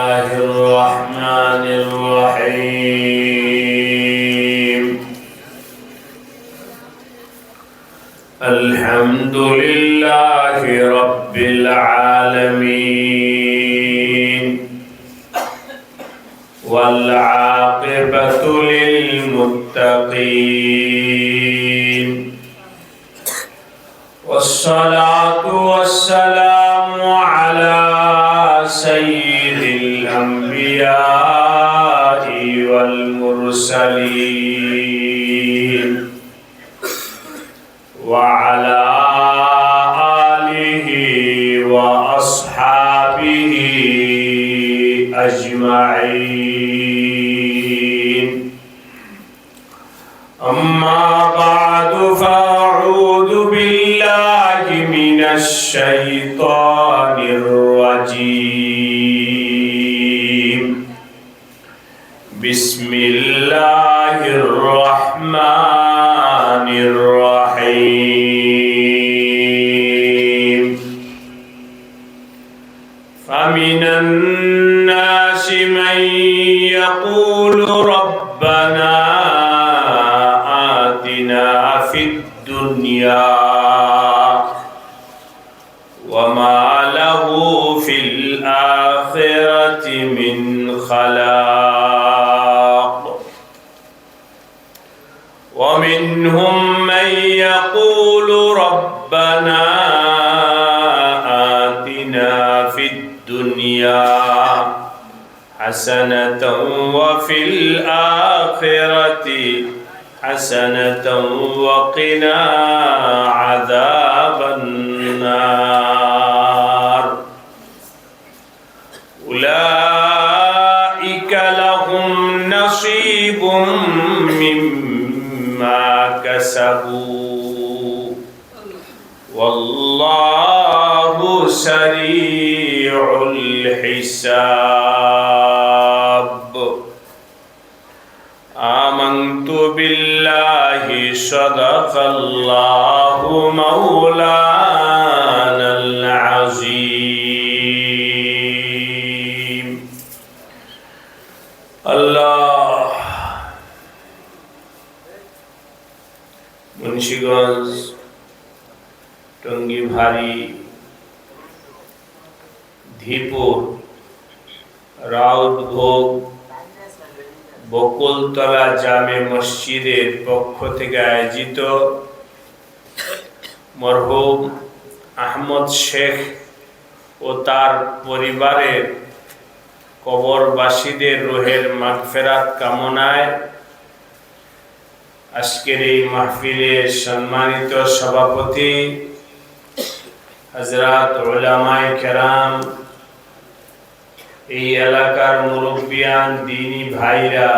الرحمن الرحيم الحمد لله رب العالمين والعاقبة للمتقين والصلاة والسلام على سيد الأنبياء والمرسلين وعلى آله وأصحابه أجمعين أما بعد فأعوذ بالله من الشيطان الرجيم بسم الله الرحمن الرحيم فمن الناس من يقول ربنا آتنا في الدنيا وما له في الآخرة من خلاق ومنهم من يقول ربنا آتنا في الدنيا حسنة وفي الآخرة حسنة وقنا عذاب النار أولئك لهم نصيب مما كسبوا والله سريع الحساب آمنت بالله صدق الله مولانا العظيم الله মুন্সিগঞ্জ টঙ্গীভারি ধীপুর রাউতভোগ বকুলতলা জামে মসজিদের পক্ষ থেকে আয়োজিত মরহুম আহমদ শেখ ও তার পরিবারের কবরবাসীদের রুহের মাগফিরাত কামনায় আজকের এই মাহফিলের সম্মানিত সভাপতি হযরত উলামায়ে কেরাম, এই এলাকার মুরব্বিয়ান, দ্বীনি ভাইরা,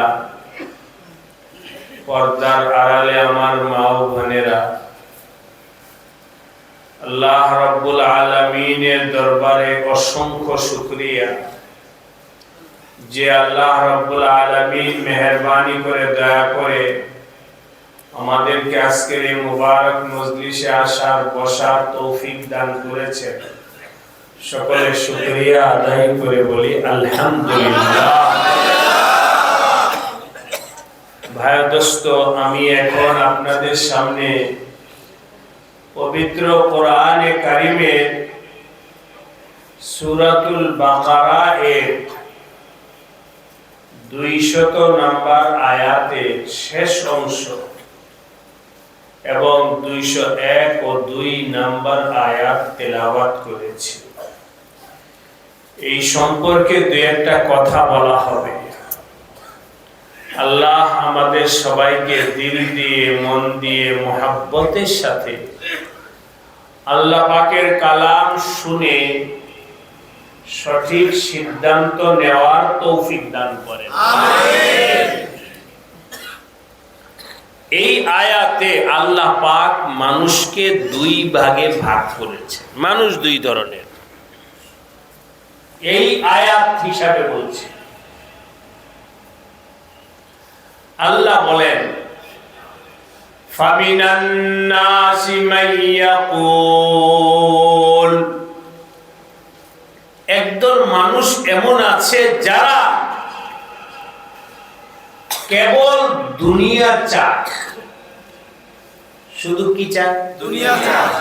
পর্দার আড়ালে আমার মা ও বোনেরা, আল্লাহ রাব্বুল আলামিনের দরবারে অসংখ্য শুকরিয়া যে আল্লাহ রাব্বুল আলামিন মেহেরবানি করে দয়া করে আমাদেরকে আজকের এই মুবারক মজলিসে আসার বসার তৌফিক দান করেছেন। সকলে শুকরিয়া আদায় করে বলি আলহামদুলিল্লাহ। ভাই দোস্ত, আমি এখন আপনাদের সামনে পবিত্র কোরআনে কারিমের সূরাতুল বাকারা এর 200 নম্বর আয়াতের শেষ অংশ এবং 201 ও 2 নম্বর আয়াত তেলাওয়াত করেছি। এই সম্পর্কে দুই একটা কথা বলা হবে। আল্লাহ আমাদের সবাইকে দিল দিয়ে, মন দিয়ে, মুহাব্বতের সাথে আল্লাহ পাকের কালাম শুনে সঠিক সিদ্ধান্ত নেওয়ার তৌফিক দান করেন। আমিন। এই আয়াতে আল্লাহ পাক মানুষকে দুই ভাগে ভাগ করেছেন। মানুষ দুই ধরনের, এই আয়াত হিসাবে বলছে। আল্লাহ বলেন ফামিনান নাসি মান ইয়াকুল একদল মানুষ এমন আছে যারা কেবল দুনিয়া চায়। শুধু কি চায়? দুনিয়া চায়।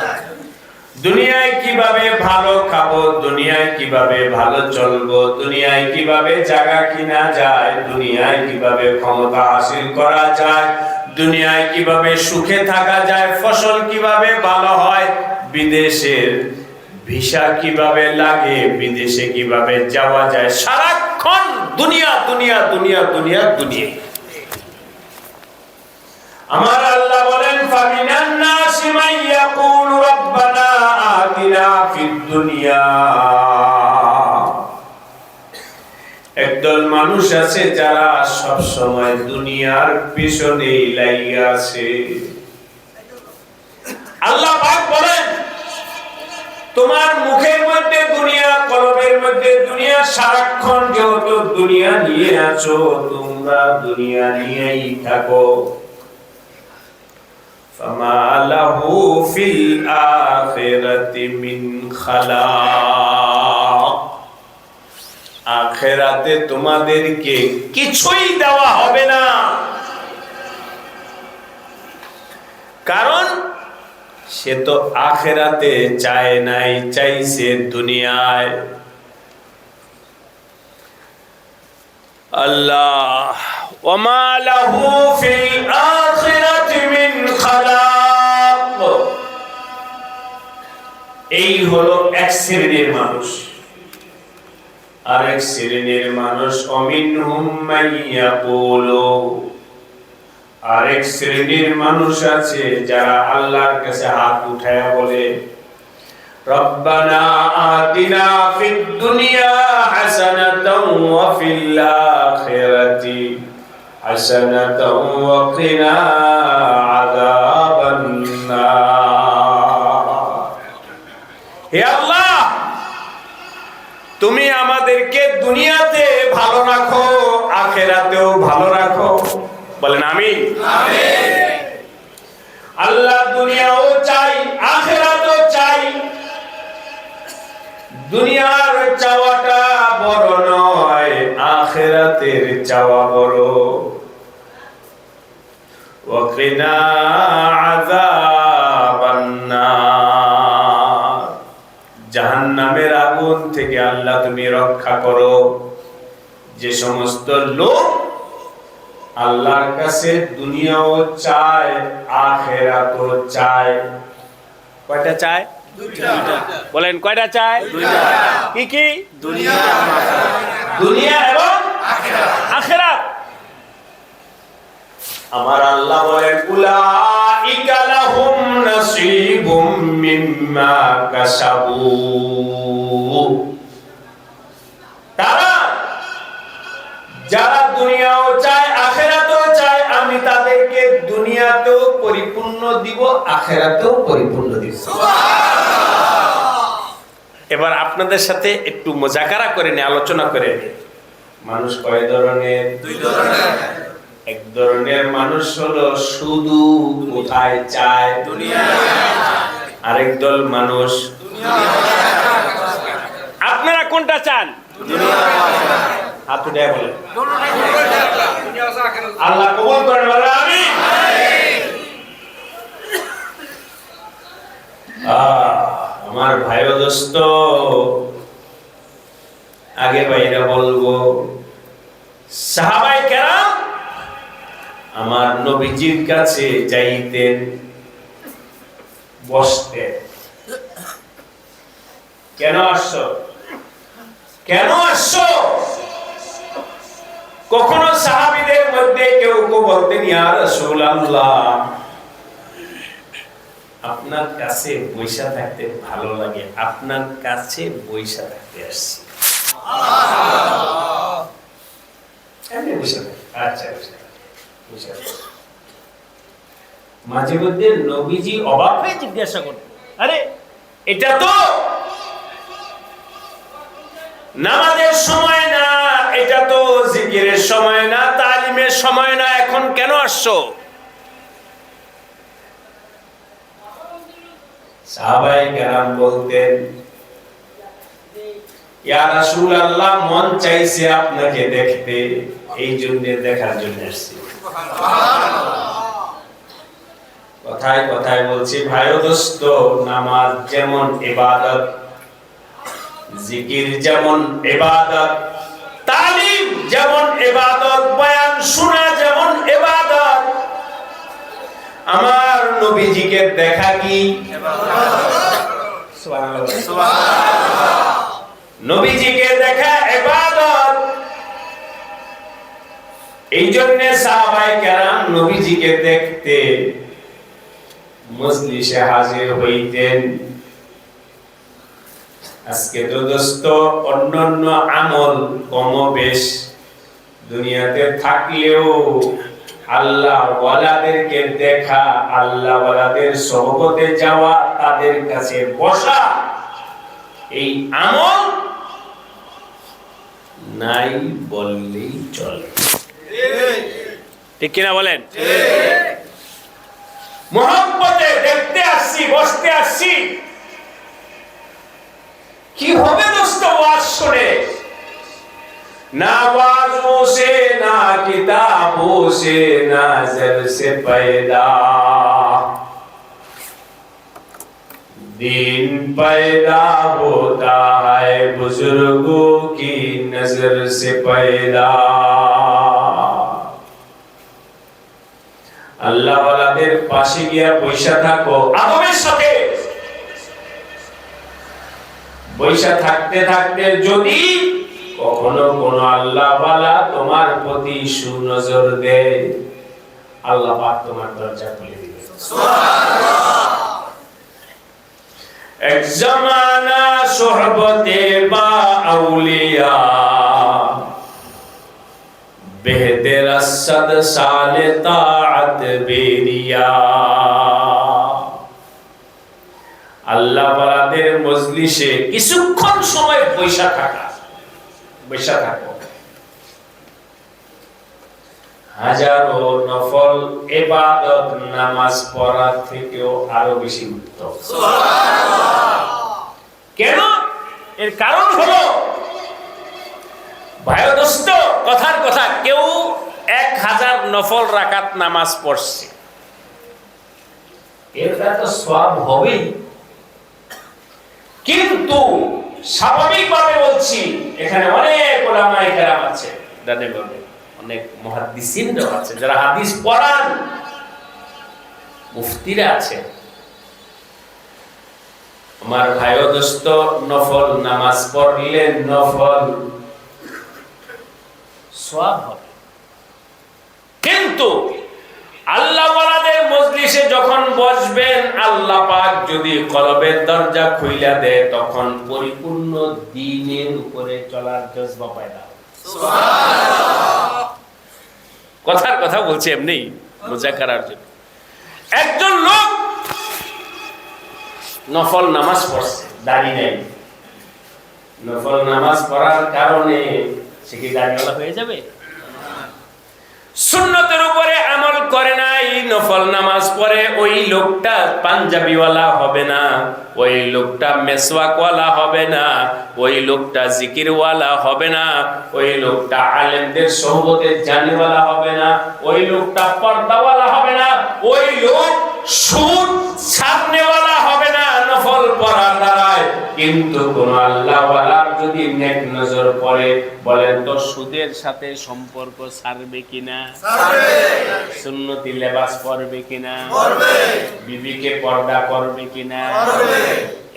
দুনিয়ায় কিভাবে ভালো খাবো, দুনিয়ায় কিভাবে ভালো চলবো, দুনিয়ায় কিভাবে জায়গা কিনা যায়, দুনিয়ায় কিভাবে ক্ষমতা হাসিল করা যায়, দুনিয়ায় কিভাবে সুখে থাকা যায়, ফসল কিভাবে ভালো হয়, বিদেশের ভিসা কিভাবে লাগে, বিদেশে কিভাবে যাওয়া যায়, সারাক্ষণ দুনিয়া দুনিয়া দুনিয়া দুনিয়া দুনিয়া। আমার আল্লাহ বলেন ফামিনান নাসি মান ইয়াকুলু রাব্বানা আতিনা ফিদ দুনিয়া। একদল মানুষ আছে যারা সব সময় দুনিয়ার পিছনে লাগিয়া আছে। আল্লাহ পাক বলেন তোমার মুখের মধ্যে দুনিয়া, কলবের মধ্যে দুনিয়া, সারাক্ষণ যেহেতু দুনিয়া নিয়ে আছো, তোমরা দুনিয়া নিয়েই থাকো। فما له في الآخرة من خلاق। আখিরাতে তোমাদেরকে কিছুই দেওয়া হবে না, কারণ সে তো আখিরাতে চায় নাই, চাইছে দুনিয়ায়। আল্লাহ ওমা লাহু ফিল আখিরাতি মিন খালাক। এই হলো এক শ্রেণীর মানুষ। আরেক শ্রেণীর মানুষ অমিনহুম মাইয়াকুলু, আরেক শ্রেণীর মানুষ আছে যারা আল্লাহর কাছে হাত উঠায় বলে রব্বানা আতিনা ফিদ দুনিয়া হাসানাতাও ওয়া ফিল আখিরাতি হাসানাতাও ওয়া কিনা আযাবান নার। হে আল্লাহ, তুমি আমাদেরকে দুনিয়াতে ভালো রাখো, আখিরাতেও ভালো রাখো। বলেন আমিন। আমিন। আল্লাহ দুনিয়াও চাই, আখিরাতও চাই। দুনিয়ার চাওয়াটা বড় নয়, আখিরাতের চাওয়া বড়। ওয়া কিনা আযাবান নার। জাহান্নামের আগুন থেকে আল্লাহ তুমি রক্ষা করো। যে সমস্ত লোক আল্লাহর কাছে দুনিয়াও চায়, আখিরাতও চায়। কয়টা চায়? দুইটা। বলেন কয়টা চায়? দুইটা। কি কি? দুনিয়া, দুনিয়া এবং আখিরাত। আমার আল্লাহ বলেন উলাইকা লাহুম নাসিবুম মিম্মা কাসাবু। তারা যারা দুনিয়াও চায়, আখিরাতও চায়, আমি তাদেরকে দুনিয়াতেও পরিপূর্ণ দিব, আখিরাতেও পরিপূর্ণ দিব। এবার আপনাদের সাথে একটু মুযাকারা করে নিয়ে আলোচনা করে নিই। মানুষ কয় ধরনের? দুই ধরনের। এক ধরনের মানুষ হলো শুধু কোথায় চায়? দুনিয়া। আরেক দল মানুষ দুনিয়া। আপনারা কোনটা চান? দুনিয়া। হাত উঠে বলেন আল্লাহ কবুল করেন। বলেন আমিন। আমার ভাই ও দোস্ত, আগে ভাইরা বলবো, সাহাবায়ে কেরাম আমার নবীজির কাছে যাইতেন, বসতেন। কেন আসছো? কেন আসছো? কখনো সাহাবীদের মধ্যে কেউ কেউ বলতেন ইয়া রাসূলুল্লাহ, আপনার কাছে বৈশা থাকতে ভালো লাগে, আপনার কাছে বৈশা থাকতে আসছি। আচ্ছা, মাঝে মধ্যে নবীজি অবাক হয়ে জিজ্ঞাসা করতেন, আরে এটা তো নামাজের সময় না, এটা তো জিকিরের সময় না, তালিমের সময় না, এখন কেন আসছো? সাহাবায়ে কেরাম বলতেন ইয়া রাসূলুল্লাহ, মন চাইছে আপনাকে দেখতে, এই জন্য দেখার জন্য আসছি। কথায় কথায় বলছি ভাই ও দোস্ত, নামাজ যেমন ইবাদত, জিকির যেমন ইবাদত, তালিম যেমন ইবাদত, বয়ান শোনা যেমন ইবাদত, আমার নবীজিকে দেখা কি সুবহানাল্লাহ, নবীজিকে দেখা ইবাদত। এই জন্য সাহাবায়ে কেরাম নবীজিকে দেখতে মজলিসে হাজির হইতেন। আজকে তো দোস্ত অন্যান্য আমল কম বেশ দুনিয়াতে থাকলেও আল্লাহ ওয়ালাদেরকে দেখা, আল্লাহ ওয়ালাদের সোহবতে যাওয়া, তাদের কাছে বসা, এই আমল নাই বললেই চলে। ঠিক কিনা বলেন? মোহাম্মতে দেখতে আসছি, বসতে আসছি, কি হবে দোস্ত ওয়াজ শুনে? না ওয়াজों से ना किताबों से नजर से पैदा दिन पैदा होता है बुजुर्गों की नजर से पैदा। আল্লাহ ওয়ালাদের পাশে গিয়া বৈশা থাকো আদবের সাথে। বৈশা থাকতে থাকতে যদি কখনো কোন আল্লাহ ওয়ালা তোমার প্রতি সুনজর দেয়, আল্লাহ পাক তোমার দরজা খুলে দিবে। সুবহানাল্লাহ। এক জামানা সোহবতে বা আউলিয়া, বেহদের আসদ সালে তাআত বেরিয়া। আল্লাহ ওয়ালাদের মজলিসে কিছুক্ষণ সময় বৈশা থাকা, বৈশা থাকো, হাজারো নফল ইবাদত নামাজ পড়া থেকেও আরো বেশি উত্তম। সুবহানাল্লাহ। কেন? এর কারণ হলো ভাই দোস্ত, কথার কথা, কেউ 1000 নফল রাকাত নামাজ পড়ছে, এটা তো সওয়াব হবেই, কিন্তু স্বাভাবিকভাবে বলছি, এখানে অনেক উলামায়ে কেরাম আছে, জানেন অনেক মুহাদ্দিসিনরা আছে যারা হাদিস পড়ান, মুফতিরা আছে। আমার ভাই ও দোস্ত, নফল নামাজ পড়লে নফল সওয়াব হবে, কিন্তু আল্লাহ ওয়ালাদের মজলিসে যখন বসবেন, আল্লাহ পাক যদি কলবের দরজা খুইলা দেয়, তখন পরিপূর্ণ দ্বীনের উপরে চলার জজবা পয়দা হবে। সুবহানাল্লাহ। কথার কথা বলছি এমনি বোঝা করার জন্য। একজন লোক নফল নামাজ পড়ছে, দাড়ি নেই, নফল নামাজ পড়ার কারণে সে কি দাড়িওয়ালা হয়ে যাবে? সুন্নতের উপরে আমল করে নাই, নফল নামাজ পড়ে, ওই লোকটা পাঞ্জাবিওয়ালা হবে না, ওই লোকটা মেসওয়াকওয়ালা হবে না, ওই লোকটা জিকিরওয়ালা হবে না, ওই লোকটা আলেমদের সোহবতে জানিওয়ালা হবে না, ওই লোকটা পর্দাওয়ালা হবে না, ওই লোক সুদ ছাড়নেওয়ালা হবে না নফল পড়ার দ্বারায়। কিন্তু কোন আল্লাহওয়ালার যদি নেক নজর পড়ে, বলেন তো সুদের সাথে সম্পর্ক ছাড়বে কিনা? ছাড়বে। সুন্নতি লেবাস পরবে কিনা? পরবে। বিবিকে পর্দা করবে কিনা? করবে।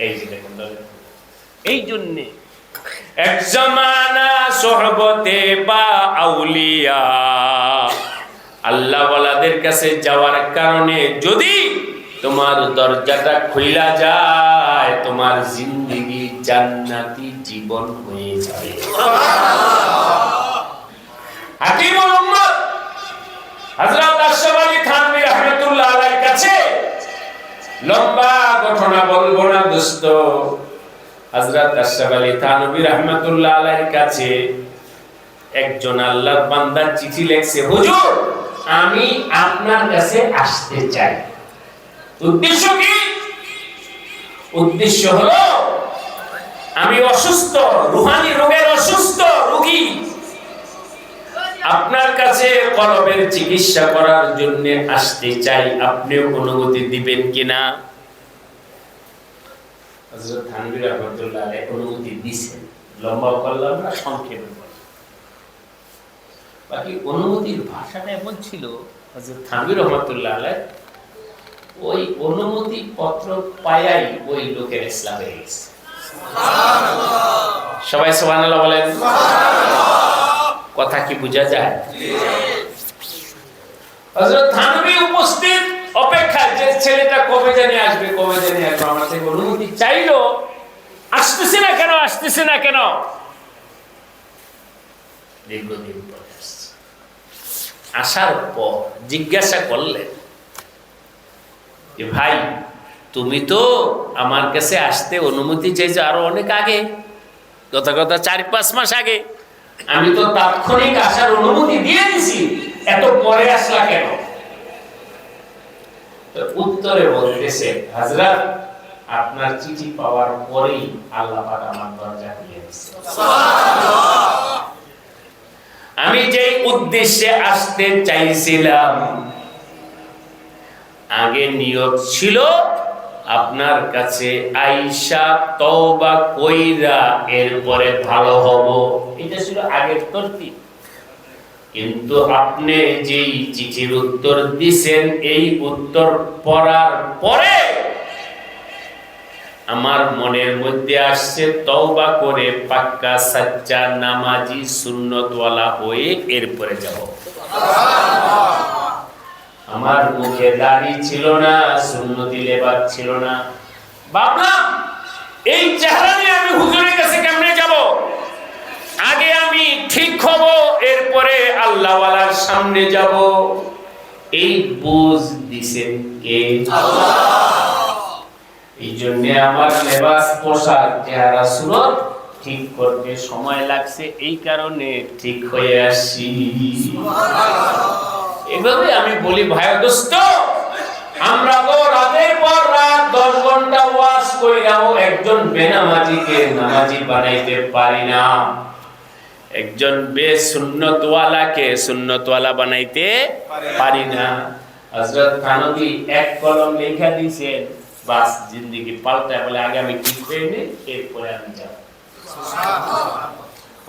এই যে দেখুন, এই জন্য এক জামানা সোহবতে বা আউলিয়া, আল্লাহ ওয়ালাদের কাছে যাওয়ার কারণে যদি তোমার দরজাটা খুইলা যায়, তোমার জিন্দেগি জান্নাতি জীবন হয়ে যাবে। হাকিমুল উম্মত হযরত আশরাফ আলী থানভী রাহমাতুল্লাহ আলাইহির কাছে, লম্বা ঘটনা বলবো না দোস্ত, হযরত আশরাফ আলী থানভী রাহমাতুল্লাহ আলাইহির কাছে একজন আল্লাহর বান্দা চিঠি লিখছে, হুজুর আমি আপনার কাছে আসতে চাই। উদ্দেশ্য কি? উদ্দেশ্য হলো আমি অসুস্থ, রুহানি রোগের অসুস্থ রোগী, আপনার কাছে কলবের চিকিৎসা করার জন্য আসতে চাই, আপনিও অনুমতি দিবেন কিনা? হযরত থানভী রাহমাতুল্লাহ আলাইহি অনুমতি দিয়েছেন। লম্বা করলাম না, সংক্ষেপে বললাম। বাকি অনুমতির ভাষাটা এমন ছিল, হযরত থানভী রাহমাতুল্লাহ আলাইহি ওই অনুমতি পত্র পায়াই ওই লোকের ইসলাম হয়ে গেছে। সবাই সুবহানাল্লাহ বলেন। কথা কি বোঝা যায়? হযরত থানভী উপস্থিত, অপেক্ষা যে ছেলেটা কবে জানি আসবে, কবে জানি আসবে, আমার থেকে অনুমতি চাইলো, আসতেছে না কেন, আসতেছে না কেন? দীর্ঘদিন পরে আসছে। আসার পর জিজ্ঞাসা করলেন যে ভাই, তুমি তো আমার কাছে আসতে অনুমতি চাইছো আরো অনেক আগে, কথা 4-5 মাস আগে, আমি তো তাৎক্ষণিক আসার অনুমতি দিয়ে দিছি, এত পরে আসলা কেন? উত্তরে বলতেছে, হযরত আপনার চিঠি পাওয়ার পরেই আল্লাহ পাক আমার দরজা খুলে দিয়েছে। আমি যেই উদ্দেশ্যে আসতে চাইছিলাম, আগে নিয়ত ছিল আপনার কাছে আইসা তওবা কইরা এরপরে ভালো হব, এটা ছিল আগের তরতিব। কিন্তু আপনি যেই চিঠির উত্তর দিছেন, এই উত্তর পড়ার পরে আমার মনের মধ্যে আসছে তওবা করে পাক্কা সাচ্চা নামাজি সুন্নতওয়ালা হয়ে এরপরে যাব। আমার মুখে দাড়ি ছিল না, সুন্নতি লেবাস ছিল না, ভাবলাম এই চেহারা নিয়ে আমি হুজুরের কাছে কেমনে যাব? আগে আমি ঠিক হব, এরপরে আল্লাহওয়ালার সামনে যাব। এই বুঝ দিছেন কে? আল্লাহ। এই জন্য আমার লেবাস, পোশাক, চেহারা, সুরত ঠিক করতে সময় লাগছে, এই কারণে ঠিক হয়ে আসি। এভাবে আমি বলি, ভাই দোস্ত, আমরা তো রাতের পর রাত 10 ঘন্টা ওয়াজ কইরাও একজন বেনামাজিকে নামাজি বানাইতে পারি না, একজন বেসুন্নতওয়ালাকে সুন্নতওয়ালা বানাইতে পারি না। হযরত থানভী এক কলম লেখা দিয়েছেন, বাস জিন্দেগি পাল্টায় বলে, আগে আমি ঠিক হয়ে নি, এরপরে আমি যাব।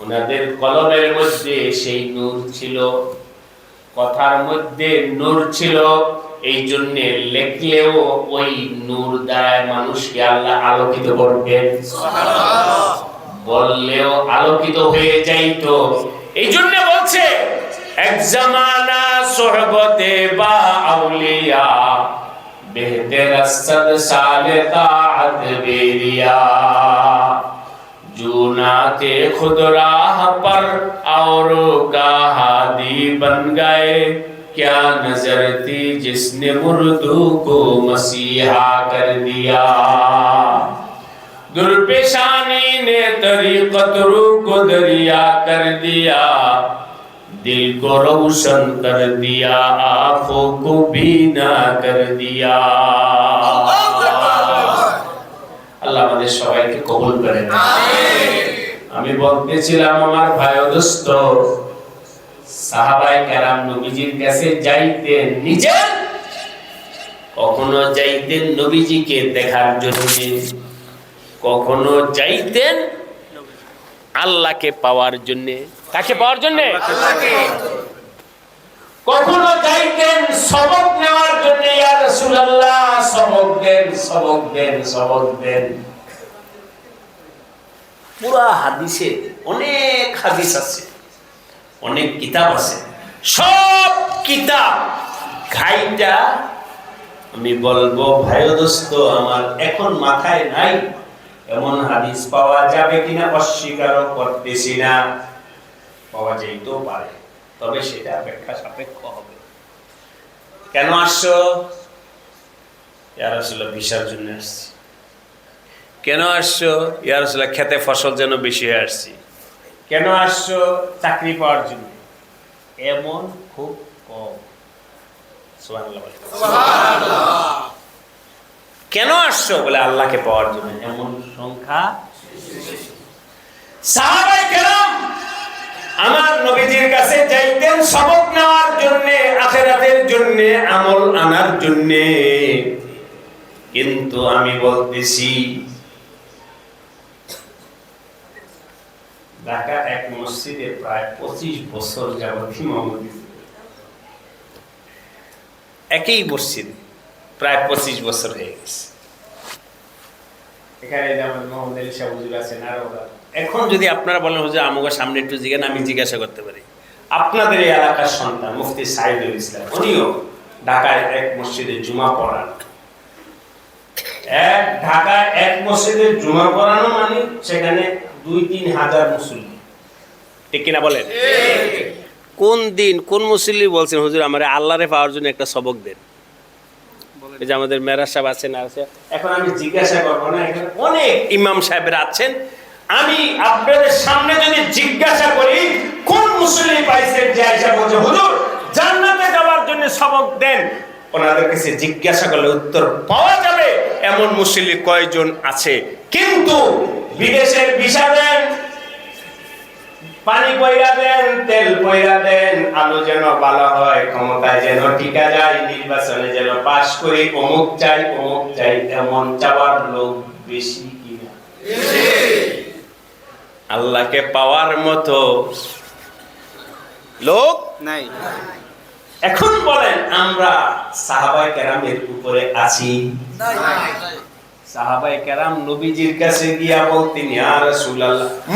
ওনাদের কলমের মধ্যে সেই নূর ছিল, কথার মধ্যে নূর ছিল, এই জন্য লেখলেও ওই নূর দ্বারা মানুষকে আল্লাহ আলোকিত করতেন, বললেও আলোকিত হয়ে যাইতো। এই জন্য বলছে, এক জামানা সোহবতে বা আউলিয়া, বেহতের সদ সালে তাআত বেরিয়া, जूनाते खुद राह पर औरों का हादी बन गए, क्या नजर थी जिसने मुर्दू को मसीहा कर दिया, दुर्पेशानी ने तरीक़त रू को दरिया कर दिया, दिल को रोशन कर दिया, आँखों को बीना कर दिया। আল্লাহ আমাদের সবাইকে কবুল করেন। আমি বলতেছিলাম, আমার ভাই ও দোস্ত, সাহাবায়ে কেরাম নবীজির কাছে যাইতেন, নিজে কখনো যাইতেন নবীজিকে দেখার জন্য, কখনো যাইতেন আল্লাহকে পাওয়ার জন্য। কাকে পাওয়ার জন্য? আল্লাহকে। কখনো যাইতেন সবক নেওয়ার জন্য, ইয়া রাসূলুল্লাহ সবক দেন, সবক দেন, সবক দেন। পুরা হাদিসে অনেক হাদিস আছে, অনেক কিতাব আছে, সব কিতাব ঘাইটা আমি বলবো, ভাই দোস্ত, আমার এখন মাথায় নাই, এমন হাদিস পাওয়া যাবে কিনা অস্বীকারও করতেছি না, পাওয়া যাইতেও পারে, তবে সেটা ব্যাখ্যা সাপেক্ষ হবে। কেন আসছো? ইয়া রাসূলুল্লাহ ভিসার জন্য আসছি। কেন আসছো? ইয়া রাসূলুল্লাহ খেতে ফসল যেন বেশি হয়ে আসছি। কেন আসছো? চাকরি পাওয়ার জন্য। এমন খুব কম। সুবহানাল্লাহ। সুবহানাল্লাহ। কেন আসছো? বলে আল্লাহকে পাওয়ার জন্য। এমন সংখ্যা সাহাবায়ে কেরাম আমার নবীজির কাছে যাইতেন সবক নেওয়ার জন্য, আখিরাতের জন্য, আমল আনার জন্য। কিন্তু আমি বলতেছি ঢাকা এক মসজিদে প্রায় 25 বছর যাবত ইমামতি, একই মসজিদে প্রায় 25 বছর হয়ে গেছে। এখানে যেমন মোহাম্মদ আলী সাহেব হুজুর আছেন, আরো এখন যদি আপনারা বলেন হুজুর আমাকে সামনে একটু জিজ্ঞাসা, আমি জিজ্ঞাসা করতে পারি। আপনাদের এই এলাকার সন্তান মুফতি সাইদুল ইসলাম, উনিও ঢাকায় এক মসজিদে জুমা পড়ান। ঢাকায় এক মসজিদে জুমা পড়ানো মানে সেখানে 2-3 হাজার মুসল্লি, ঠিক কিনা বলেন? কোন দিন কোন মুসল্লি বলছেন হুজুর আমার আল্লাহরে পাওয়ার জন্য একটা সবক দেন? এই যে আমাদের মেরাজ সাহেব আছেন, আছে। এখন আমি জিজ্ঞাসা করবো না, এখানে অনেক ইমাম সাহেবরা আছেন। আমি আপনাদের সামনে যদি জিজ্ঞাসা করি কোন মুসল্লি পাইছেন যে আয়েশা বলছে হুজুর জান্নাতে যাওয়ার জন্য সবক দেন, ওনাদের কাছে জিজ্ঞাসা করলে উত্তর পাওয়া যাবে এমন মুসল্লি কয়জন আছে। কিন্তু বিদেশের ভিসা দেন, পানি পয়রা দেন, তেল পয়রা দেন, আলো যেন ভালো হয়, ক্ষমতায় যেন টিকা যায়, নির্বাচনে যেন পাশ করি, অমুক চাই অমুক চাই, এমন চাওয়ার লোক বেশি কিনা? আল্লাহকে পাওয়ার মতো লোক নাই। এখন বলেন আমরা সাহাবায়ে কেরামের উপরে আছি? সাহাবায়ে কেরাম নবীজির কাছে গিয়া বলতেন ইয়া রাসূলুল্লাহ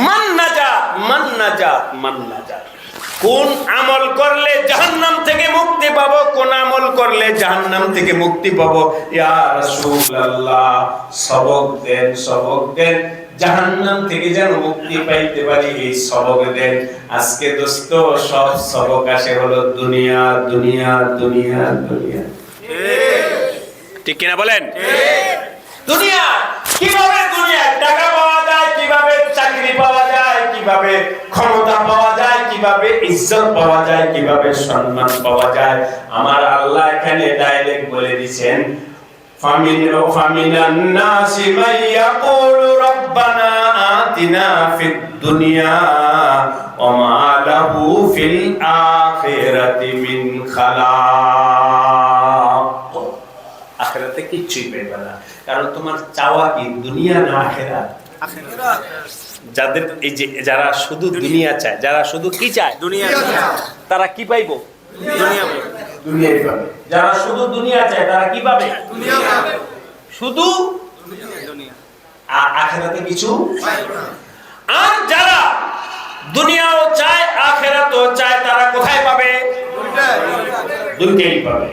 মান নাজাত মান নাজাত মান নাজাত, কোন আমল করলে জাহান্নাম থেকে মুক্তি পাবো, কোন আমল করলে জাহান্নাম থেকে মুক্তি পাবো ইয়া রাসূলুল্লাহ, সবক দেন সবক দেন, জাহান্নাম থেকে যেন মুক্তি পাইতে পারি এই সবক দেন। আজকে দোস্ত সব সবক আসে হলো দুনিয়া দুনিয়া দুনিয়া দুনিয়া, ঠিক কিনা বলেন? দুনিয়া কিভাবে, দুনিয়া টাকা পাওয়া যায় কিভাবে, চাকরি পাওয়া যায় কিভাবে, ক্ষমতা পাওয়া যায় কিভাবে, ইজ্জত পাওয়া যায় কিভাবে, সম্মান পাওয়া যায়। আমার আল্লাহ এখানে ডাইরেক্ট বলে দিয়েছেন ফামিনান নাসি মান ইয়াকুলু রাব্বানা আতিনা ফিদ দুনিয়া ওয়া মা লাহু ফিল আখিরাতি মিন খালাক। আখিরাতে কিচ্ছুই পাবে না, কারণ তোমার চাওয়া কি দুনিয়া না আখিরাত? আখিরাত। যাদের এই যে যারা শুধু দুনিয়া চায়, যারা শুধু কি চায়? দুনিয়া চায়, তারা কি পাইবো? দুনিয়া পাবে, দুনিয়াই পাবে। যারা শুধু দুনিয়া চায় তারা কি পাবে? দুনিয়া পাবে, শুধু দুনিয়া, আখিরাতে কিছু পাবে না। আর যারা দুনিয়াও চায় আখিরাতও চায় তারা কোথায় পাবে? দুইটাই পাবে।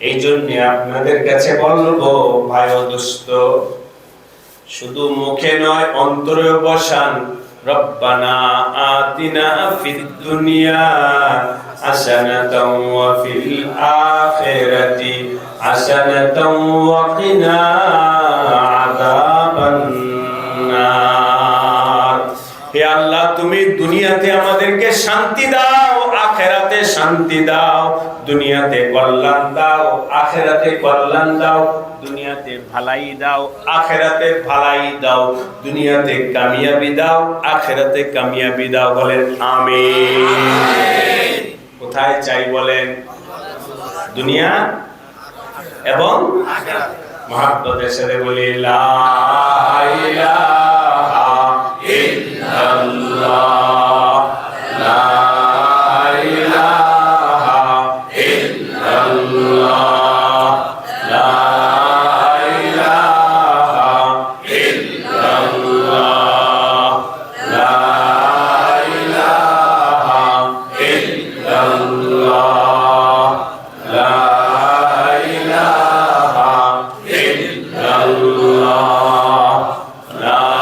এই জন্য আপনাদের কাছে বলবো ভাই ও দোস্ত, শুধু মুখে নয় অন্তরে বসান রব্বানা আতিনা ফিদ দুনিয়া হাসানাতাও ওয়া ফিল আখিরাতি হাসানাতাও ওয়া কিনা আযাবান নার। হে আল্লাহ তুমি দুনিয়াতে আমাদেরকে শান্তি দাও, আখিরাতে শান্তি দাও, দুনিয়াতে কল্যাণ দাও, আখিরাতে কল্যাণ দাও, দুনিয়াতে ভালাই দাও, আখিরাতে ভালাই দাও, দুনিয়াতে কামিয়াবি দাও, আখিরাতে কামিয়াবি দাও। বলেন আমিন। কোথায় চাই বলেন? দুনিয়া এবং আখিরাত। মহব্বতের সাথে বলি লা ইলাহা ইল্লাল্লাহ, লা ইলাহা ইল্লাল্লাহ, লা ইলাহা ইল্লাল্লাহ, লা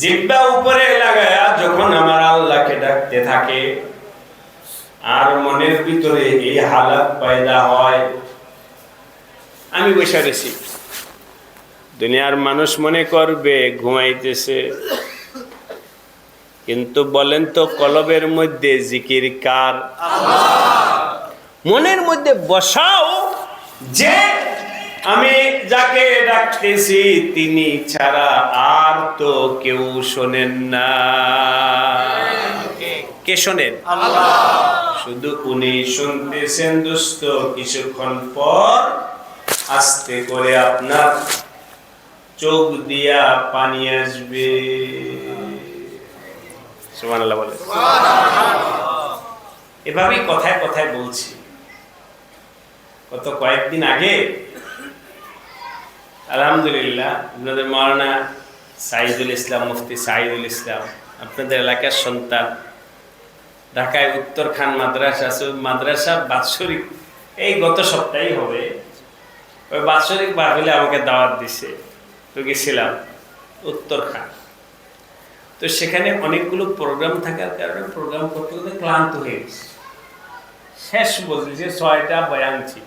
জিহ্বা উপরে লাগায়া যখন আমার আল্লাহকে ডাকতে থাকে আর মনের ভিতরে এই হালাত পয়দা হয়, আমি বসে রয়েছি, দুনিয়ার মানুষ মনে করবে ঘুমাইতেছে, কিন্তু বলেন তো কলবের মধ্যে জিকির কার? মনের মধ্যে বসাও যে আমি যাকে ডাকতেছি তিনি ছাড়া আর তো কেউ শোনেন না। কে শোনেন? আল্লাহ। শুধু উনি শুনতেছেন দোস্ত, কিছুক্ষণ পর আস্তে করে আপনার চোখ দিয়া পানি আসবে। সুবহানাল্লাহ বলে। এভাবেই কথায় কথায় বলছি। গত কয়েকদিন আগে আলহামদুলিল্লাহ আপনাদের মাওলানা সাইদুল ইসলাম, মুফতি সাইদুল ইসলাম, আপনাদের এলাকার সন্তান, ঢাকায় উত্তর খান মাদ্রাসা বাৎসরিক, এই গত সপ্তাহেই হবে, ওই বাৎসরিক মাহফিলে আমাকে দাওয়াত দিছে, তো গেছিলাম উত্তর খান। তো সেখানে অনেকগুলো প্রোগ্রাম থাকার কারণে প্রোগ্রাম করতে করতে ক্লান্ত হয়ে গেছে। শেষ বলছি যে 6টা বয়ান ছিল,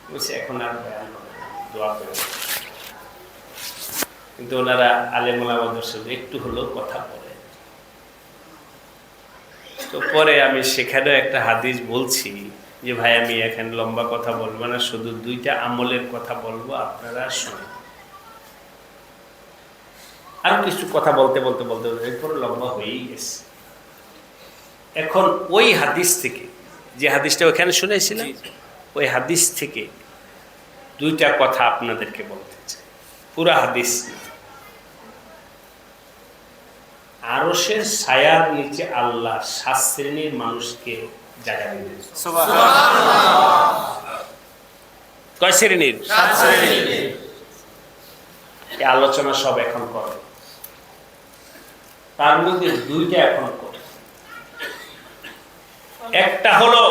বলছি এখন আর বয়ান হবে না, দোয়া করে। কিন্তু ওনারা আলেম ওলামাদের সাথে একটু হলেও কথা বলে। তো পরে আমি সেখানেও একটা হাদিস বলছি যে ভাই আমি এখানে লম্বা কথা বলবো না, শুধু 2টা আমলের কথা বলবো, আপনারা শুনুন। আরো কিছু কথা বলতে বলতে বলতে বলতে এরপর লম্বা হয়েই গেছে। এখন ওই হাদিস থেকে, যে হাদিসটা ওখানে শুনেছিলাম, ওই হাদিস থেকে 2টা কথা আপনাদেরকে বলতে চাই, পুরা হাদিস। আরশের ছায়ার নিচে আল্লাহ 7 শ্রেণীর মানুষকে জায়গা দিবেন। সুবহানাল্লাহ। কয় শ্রেণীর? 7 শ্রেণীর। এই আলোচনা সব এখন করে, তার মধ্যে 2টা এখন করে। একটা হলো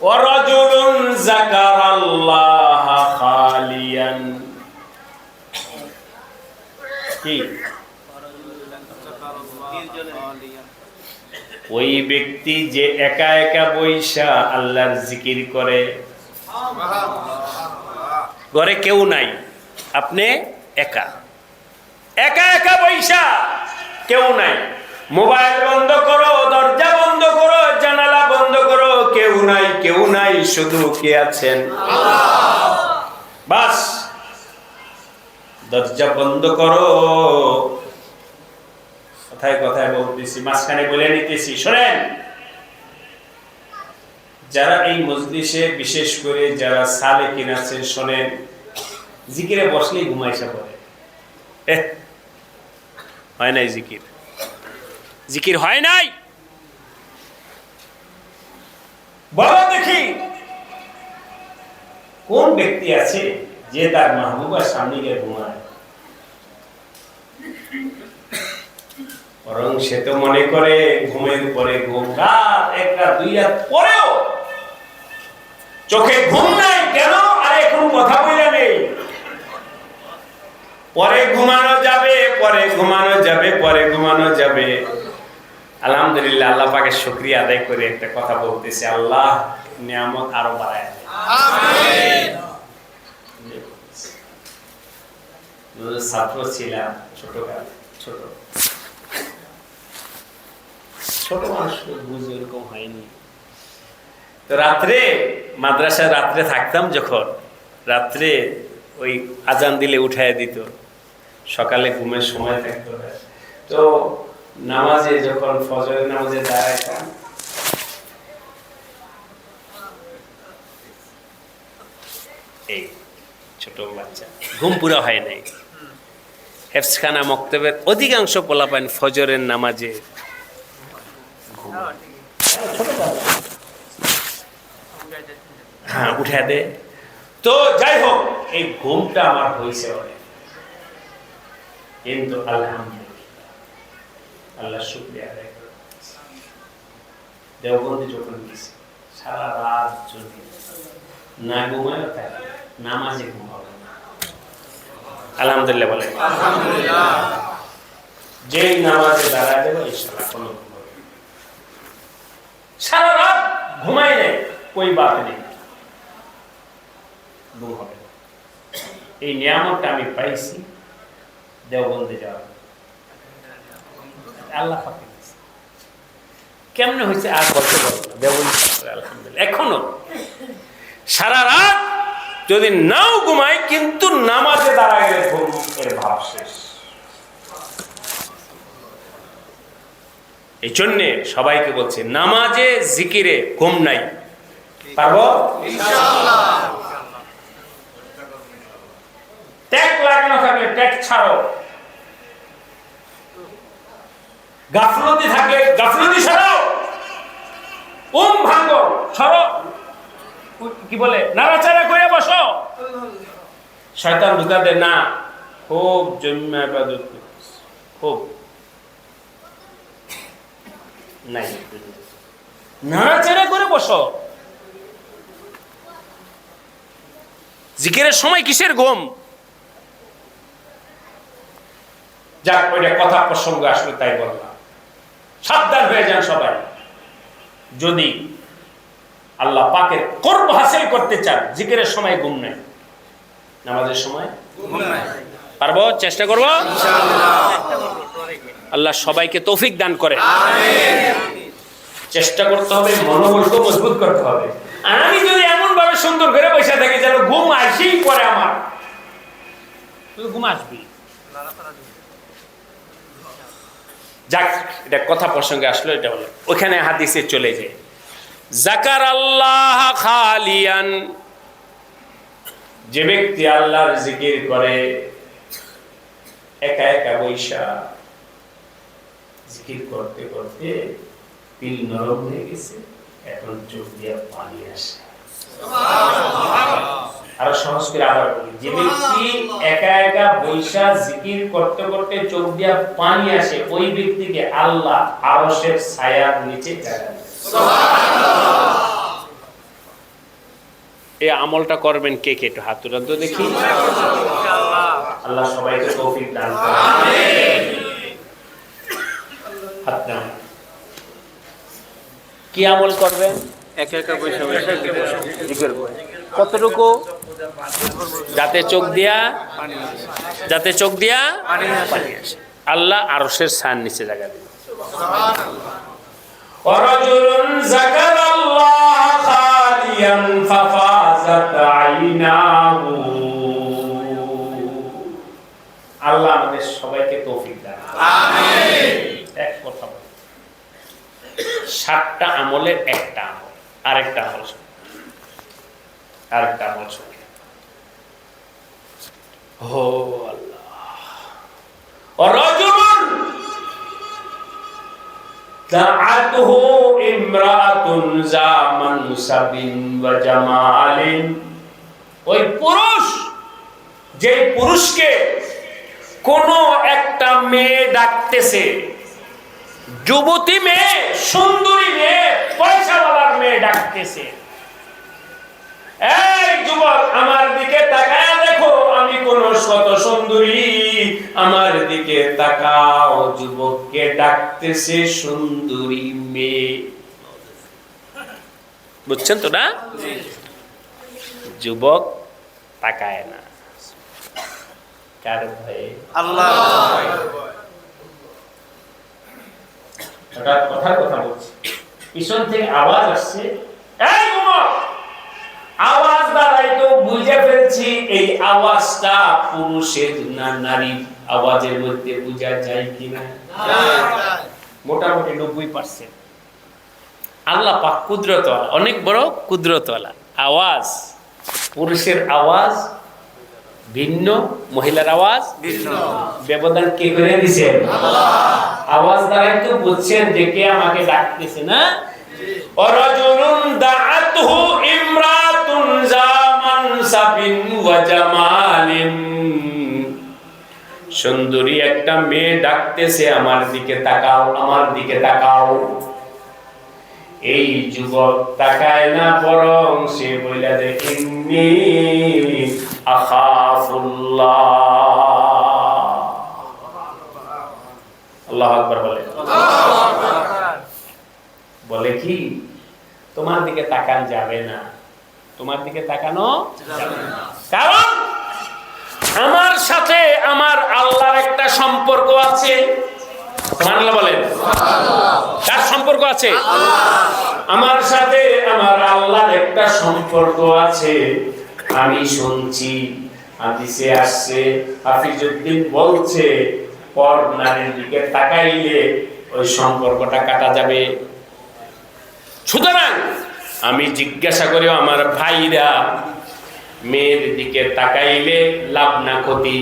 ওয়ারাজুলুন যাকারাল্লাহ খালিয়ান, কি ওই ব্যক্তি যে একা একা বৈশা আল্লাহর জিকির করে, ঘরে কেউ নাই, আপনি একা একা একা বৈশা, কেউ নাই, মোবাইল বন্ধ করো, দরজা বন্ধ করো, জানালা বন্ধ করো, কেউ নাই, কেউ নাই, শুধু কে আছেন? আল্লাহ। বাস দরজা বন্ধ করো। কথায় কথায় বলতেছি, মাঝখানে বলে নিতেছি, শোনেন। যারা এই মজলিসে, বিশেষ করে যারা সালেকিন আছে, শোনেন, জিকিরে বসলেই ঘুমাইসা পড়ে। হয় নাই জিকির, জিকির হয় নাই। বলো দেখি কোন ব্যক্তি আছে যে তার মাহবুবার সামনে গিয়ে ঘুমায়? বরং সে তো মনে করে ঘুমের উপরে ঘুম, রাত 1টা 2টা পরেও চোখে ঘুম নাই, কেন? আর এখন কথা বলে নেই, পরে ঘুমানো যাবে, পরে ঘুমানো যাবে, পরে ঘুমানো যাবে। আলহামদুলিল্লাহ, আল্লাহ পাকের শুকরিয়া আদায় করে একটা কথা বলতেছে, আল্লাহ নিয়ামত আরো বাড়ায় দেয়। আমিন। ছাত্র ছিলাম ছোটকালে, ছোট মানুষ বুঝে এরকম হয়নি। তো রাত্রে মাদ্রাসায় রাত্রে থাকতাম, যখন রাত্রে ওই আজান দিলে উঠায় দিত, সকালে ঘুমের সময় থাকতো না। তো নামাজে যখন ফজরের নামাজে দাঁড়াইতাম, এই ছোট বাচ্চা, ঘুম পুরা হয় নাই। হেফজখানা মক্তবের অধিকাংশ পোলাপান ফজরের নামাজে উঠে দে। তো যাই হোক, এই ঘুমটা আমার হয়েছে অনেক, কিন্তু আলহামদুলিল্লাহ, আল্লাহ শুকরিয়া আদায় করে দেওবন্দে যখন গেছি, সারা রাত যদি না ঘুমায় থাকে, নামাজে ঘুমাবে না। আলহামদুলিল্লাহ বলেন। যেই নামাজে দাঁড়ায় দেবো ইনশাআল্লাহ কোনো সারা রাত ঘুমাই নেই, কই বাত নেই, ঘুম হবে। এই নিয়ামতটা আমি পাইছি দেওবন্দে যাওয়া, আল্লাহ পাকে দিয়েছে। কেমনে হয়েছে আর বলতে পারবো না, দেওবন্দে আলহামদুলিল্লাহ। এখনো সারা রাত যদি নাও ঘুমাই কিন্তু নামাজে দাঁড়ায় গেলে ঘুম এর ভাব শেষ। এই জন্যে সবাইকে বলছে নামাজে জিকিরে ঘুম নাই, পারবো ইনশাআল্লাহ। ট্যাগ লাগানো থাকলে ট্যাগ ছাড়ো, গাফলতি থাকে গাফলতি ছাড়াও, ভাঙ্গো সরো, কি বলে নাড়াচাড়া করে বসো, শয়তান ঢুকা দে না। খুব জন্মা ইবাদত খুব নাই, নাড়াচাড়া করে বসো। জিকিরের সময় কিসের ঘুম? যাক, ওইটা কথা প্রসঙ্গ আসলে তাই বললাম। সাবধান হয়ে যান সবাই, যদি আল্লাহ পাকের কুরব হাসিল করতে চান। জিকিরের সময় ঘুম নাই, নামাজের সময় ঘুম নাই। পারবো, চেষ্টা করবো ইনশাআল্লাহ। আল্লাহ সবাইকে তৌফিক দান করে। আমিন। চেষ্টা করতে হবে, মনোবলকে মজবুত করতে হবে। আমি যদি এমন ভাবে সুন্দর করে বসে থাকি যেন ঘুম আসেই পরে আমার, ঘুম আসবি। যাক, এটা কথা প্রসঙ্গে আসলো, এটা বলে ওখানে হাদিসে চলে যায় যাকার আল্লাহ খালিয়ান, যে ব্যক্তি আল্লাহর জিকির করে একা একা বৈশা, জিকির করতে করতে দিল নরম হয়ে গেছে, এখন চোখ দিয়ে পানি আসে। আরো সহজ করে আবার বলি, যে ব্যক্তি একা একা বৈশা জিকির করতে করতে চোখ দিয়ে পানি আসে, ওই ব্যক্তিকে আল্লাহ আরশের ছায়ার নিচে জায়গা দেয়। এই আমলটা করবেন কে কে? একটু হাত তুলেন তো দেখি। আল্লাহ সবাইকে তৌফিক দান করুন। আমিন। হাত নামান। কি আমল করবেন? একা একা বসে বসে জিকির করবেন। কতটুকু? যাতে চোখ দিয়া পানি আসে। আল্লাহ আরশের ছায়ার নিচে জায়গা দেন। ওয়ারাজুলুন যাকারাল্লাহ খালিয়ান ফাফাযাত আইনাহু। আল্লাহ আমাদের সবাইকে তৌফিক দান করুন। আমিন। এক কথা বলি, 7টা আমলের একটা আমল, আরেকটা আমল শুনে ও আল্লাহ। ওয়ারাজুলুন দাআতুহু ইমরাআতুন যা মানসাবিন ওয়া জামালিন। ওই পুরুষ, যে পুরুষকে কোন একটা মেয়ে ডাকতেছে, যুবতী মেয়ে, সুন্দরী মেয়ে, পয়সাওয়ালার মেয়ে ডাকতেছে, এই যুবক আমার দিকে তাকায় দেখো, আমি কোন শত সুন্দরী, আমার দিকে তাকাও। যুবককে ডাকতেছে সুন্দরী মেয়ে, বুঝছেন তো না? যুবক তাকায় না, কার ভয়ে? আল্লাহ। কথা বলছি, পিছন থেকে আওয়াজ আসছে, এই যুবক! আওয়াজ দ্বারাই তো বুঝে ফেলছি এই আওয়াজটা পুরুষের না নারীর। আওয়াজের মধ্যে বোঝা যায় কিনা? মোটামুটি 90%। আল্লাহ পাক কুদরতওয়ালা, অনেক বড় কুদরতওয়ালা। আওয়াজ, পুরুষের আওয়াজ ভিন্ন, মহিলার আওয়াজ ভিন্ন। ব্যবধান কে করে দিয়েছেন? আল্লাহ। আওয়াজ দ্বারাই তো বুঝছেন যে কে আমাকে ডাকতেছে না? ওয়ারাজুলুন দাআতুহু ইমরাতুন যা মানসাবিন ওয়া জামালিন। সুন্দরী একটা মেয়ে ডাকতেছে, আমার দিকে তাকাও, আমার দিকে তাকাও। এই যুবক তাকায় না, বরং সে বইলা যে ইন্নী আখাফুল্লাহ। আল্লাহু আকবার বলে। বলে কি, তোমার দিকে তাকান যাবে না, তোমার দিকে তাকানো যাবে না, কারণ আমার সাথে আমার আল্লাহর একটা সম্পর্ক আছে। সুবহানাল্লাহ বলেন। কার সম্পর্ক আছে? আমার সাথে আমার আল্লাহর একটা সম্পর্ক আছে। আমি শুনছি, হাদিসে আসছে, হাফিজউদ্দিন বলছে, পর নারীর দিকে তাকাইলে ওই সম্পর্কটা কাটা যাবে। সুতরাং আমি জিজ্ঞাসা করি আমার ভাইরা, মেয়ের দিকে তাকাইলে লাভ না ক্ষতি?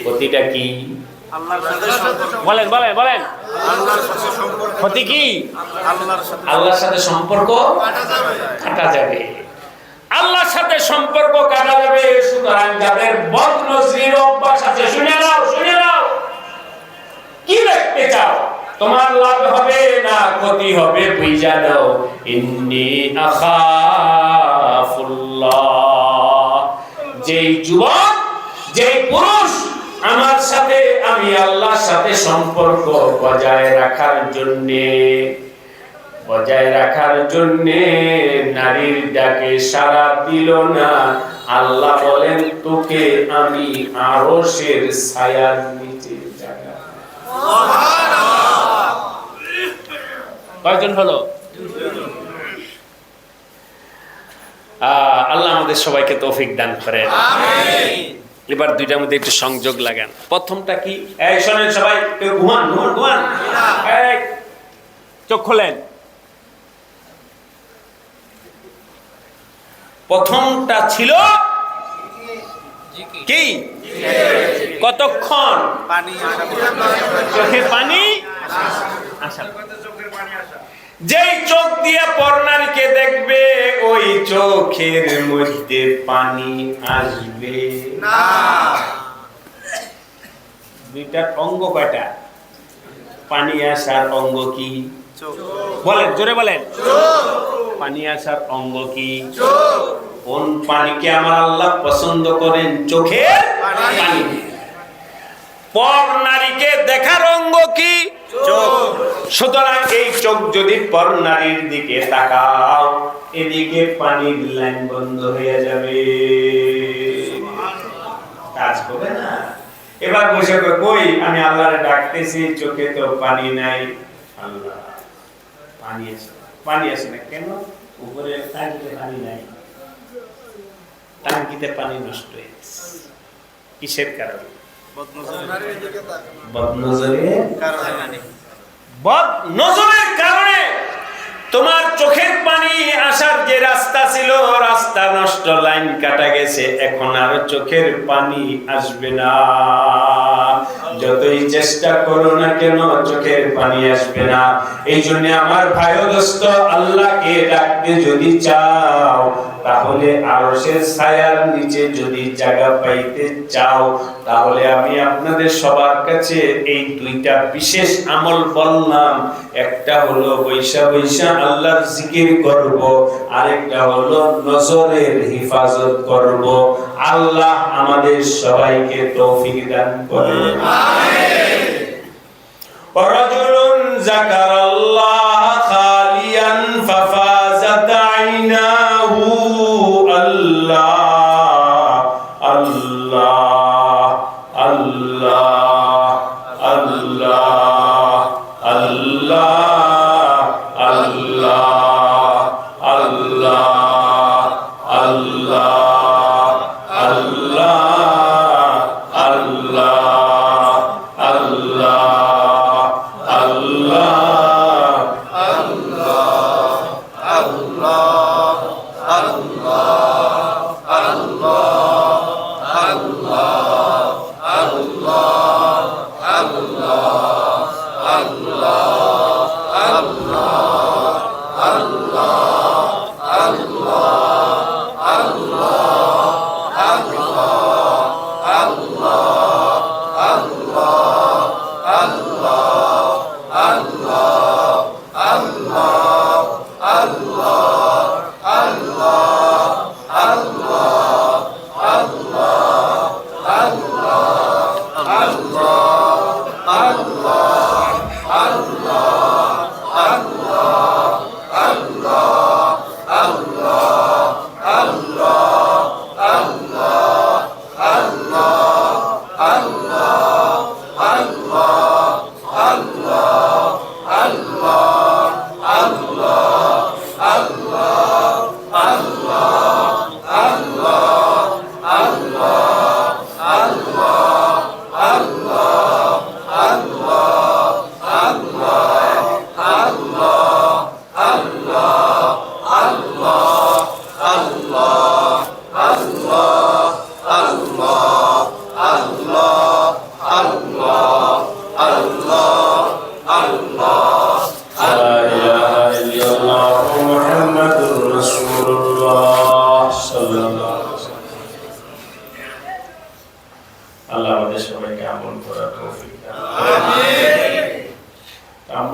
ক্ষতিটা কি? বলেন বলেন বলেন। ক্ষতি কি? আল্লাহর সাথে সম্পর্ক কাটা যাবে। আল্লাহর সাথে সম্পর্ক কাটা যাবে। সুতরাং যাদের বদনজরির অভ্যাস আছে, শুনে নাও, শুনে নাও। কি দেখতে চাও? তোমার লাভ হবে না ক্ষতি হবে? বুঝা দাও, ইন্নী আখাফুল্লাহ। যেই যুবক, যেই পুরুষ আমার সাথে, আমি আল্লাহর সাথে সম্পর্ক বজায় রাখার জন্যে নারীর ডাকে সাড়া দিল না, আল্লাহ বলেন তোকে আমি আরশের ছায়ার নিচে জায়গা। কয়জন হলো? আল্লাহ আমাদের সবাইকে তৌফিক দান করেন। এবার দুইটার মধ্যে একটু সংযোগ লাগান। প্রথমটা কি? এই শোনেন সবাই, কেউ ঘুমান ঘুমান ঘুমান, এই চোখ খোলেন। প্রথমটা ছিল কি? কতক্ষণ? চোখে পানি আসা। যেই চোখ দিয়ে পরনারীকে দেখবে, ওই চোখের মধ্যে পানি আসবে না। দুইটার অঙ্গ কয়টা? পানি আসার অঙ্গ কি? বলেন, জোরে বলেন। পানি আসার অঙ্গ কি? কোন পানিকে আমার আল্লাহ পছন্দ করেন? চোখের পানি। পর নারীকে দেখার অঙ্গ কি? চোখ। সুতরাং এই চোখ যদি পর নারীর দিকে তাকাও, এদিকে পানির লাইন বন্ধ হয়ে যাবে, কাজ হবে না। এবার বসে কই, আমি আল্লাহরে ডাকতেছি, চোখে তো পানি নাই। আল্লাহ, পানি আছে, পানি আছে না কেন? উপরে টাঙ্কিতে পানি নাই, টাঙ্কিতে পানি নষ্ট হয়ে গেছে। কিসের কারণে? বদনজরের কারণে। তোমার চোখের পানি আসার যে রাস্তা ছিল, রাস্তা নষ্ট, লাইন কাটা গেছে, এখন আর চোখের পানি আসবে না। যতই চেষ্টা করো না কেন, চোখের পানি আসবে না। এই জন্য আমার ভাই ও দোস্ত, আল্লাহকে ডাকতে যদি চাও, তাহলে আরশের ছায়ার নিচে যদি জায়গা পাইতে চাও, তাহলে আমি আপনাদের সবার কাছে এই দুইটা বিশেষ আমল বললাম। একটা হলো বৈশা বৈশা আল্লাহর জিকির করব, আরেকটা হলো নজরের হিফাজত করব। আল্লাহ আমাদের সবাইকে তৌফিক দান করেন। আমিন। রাজুলুন যাকারাল্লাহ খালিয়ান ফাফাজাত আইনাহু। আল্লাহ আল্লাহ আল্লাহ আল্লাহ আল্লাহ আল্লাহ আল্লাহ আল্লাহ আল্লাহ আল্লাহ আল্লাহ আল্লাহ আল্লাহ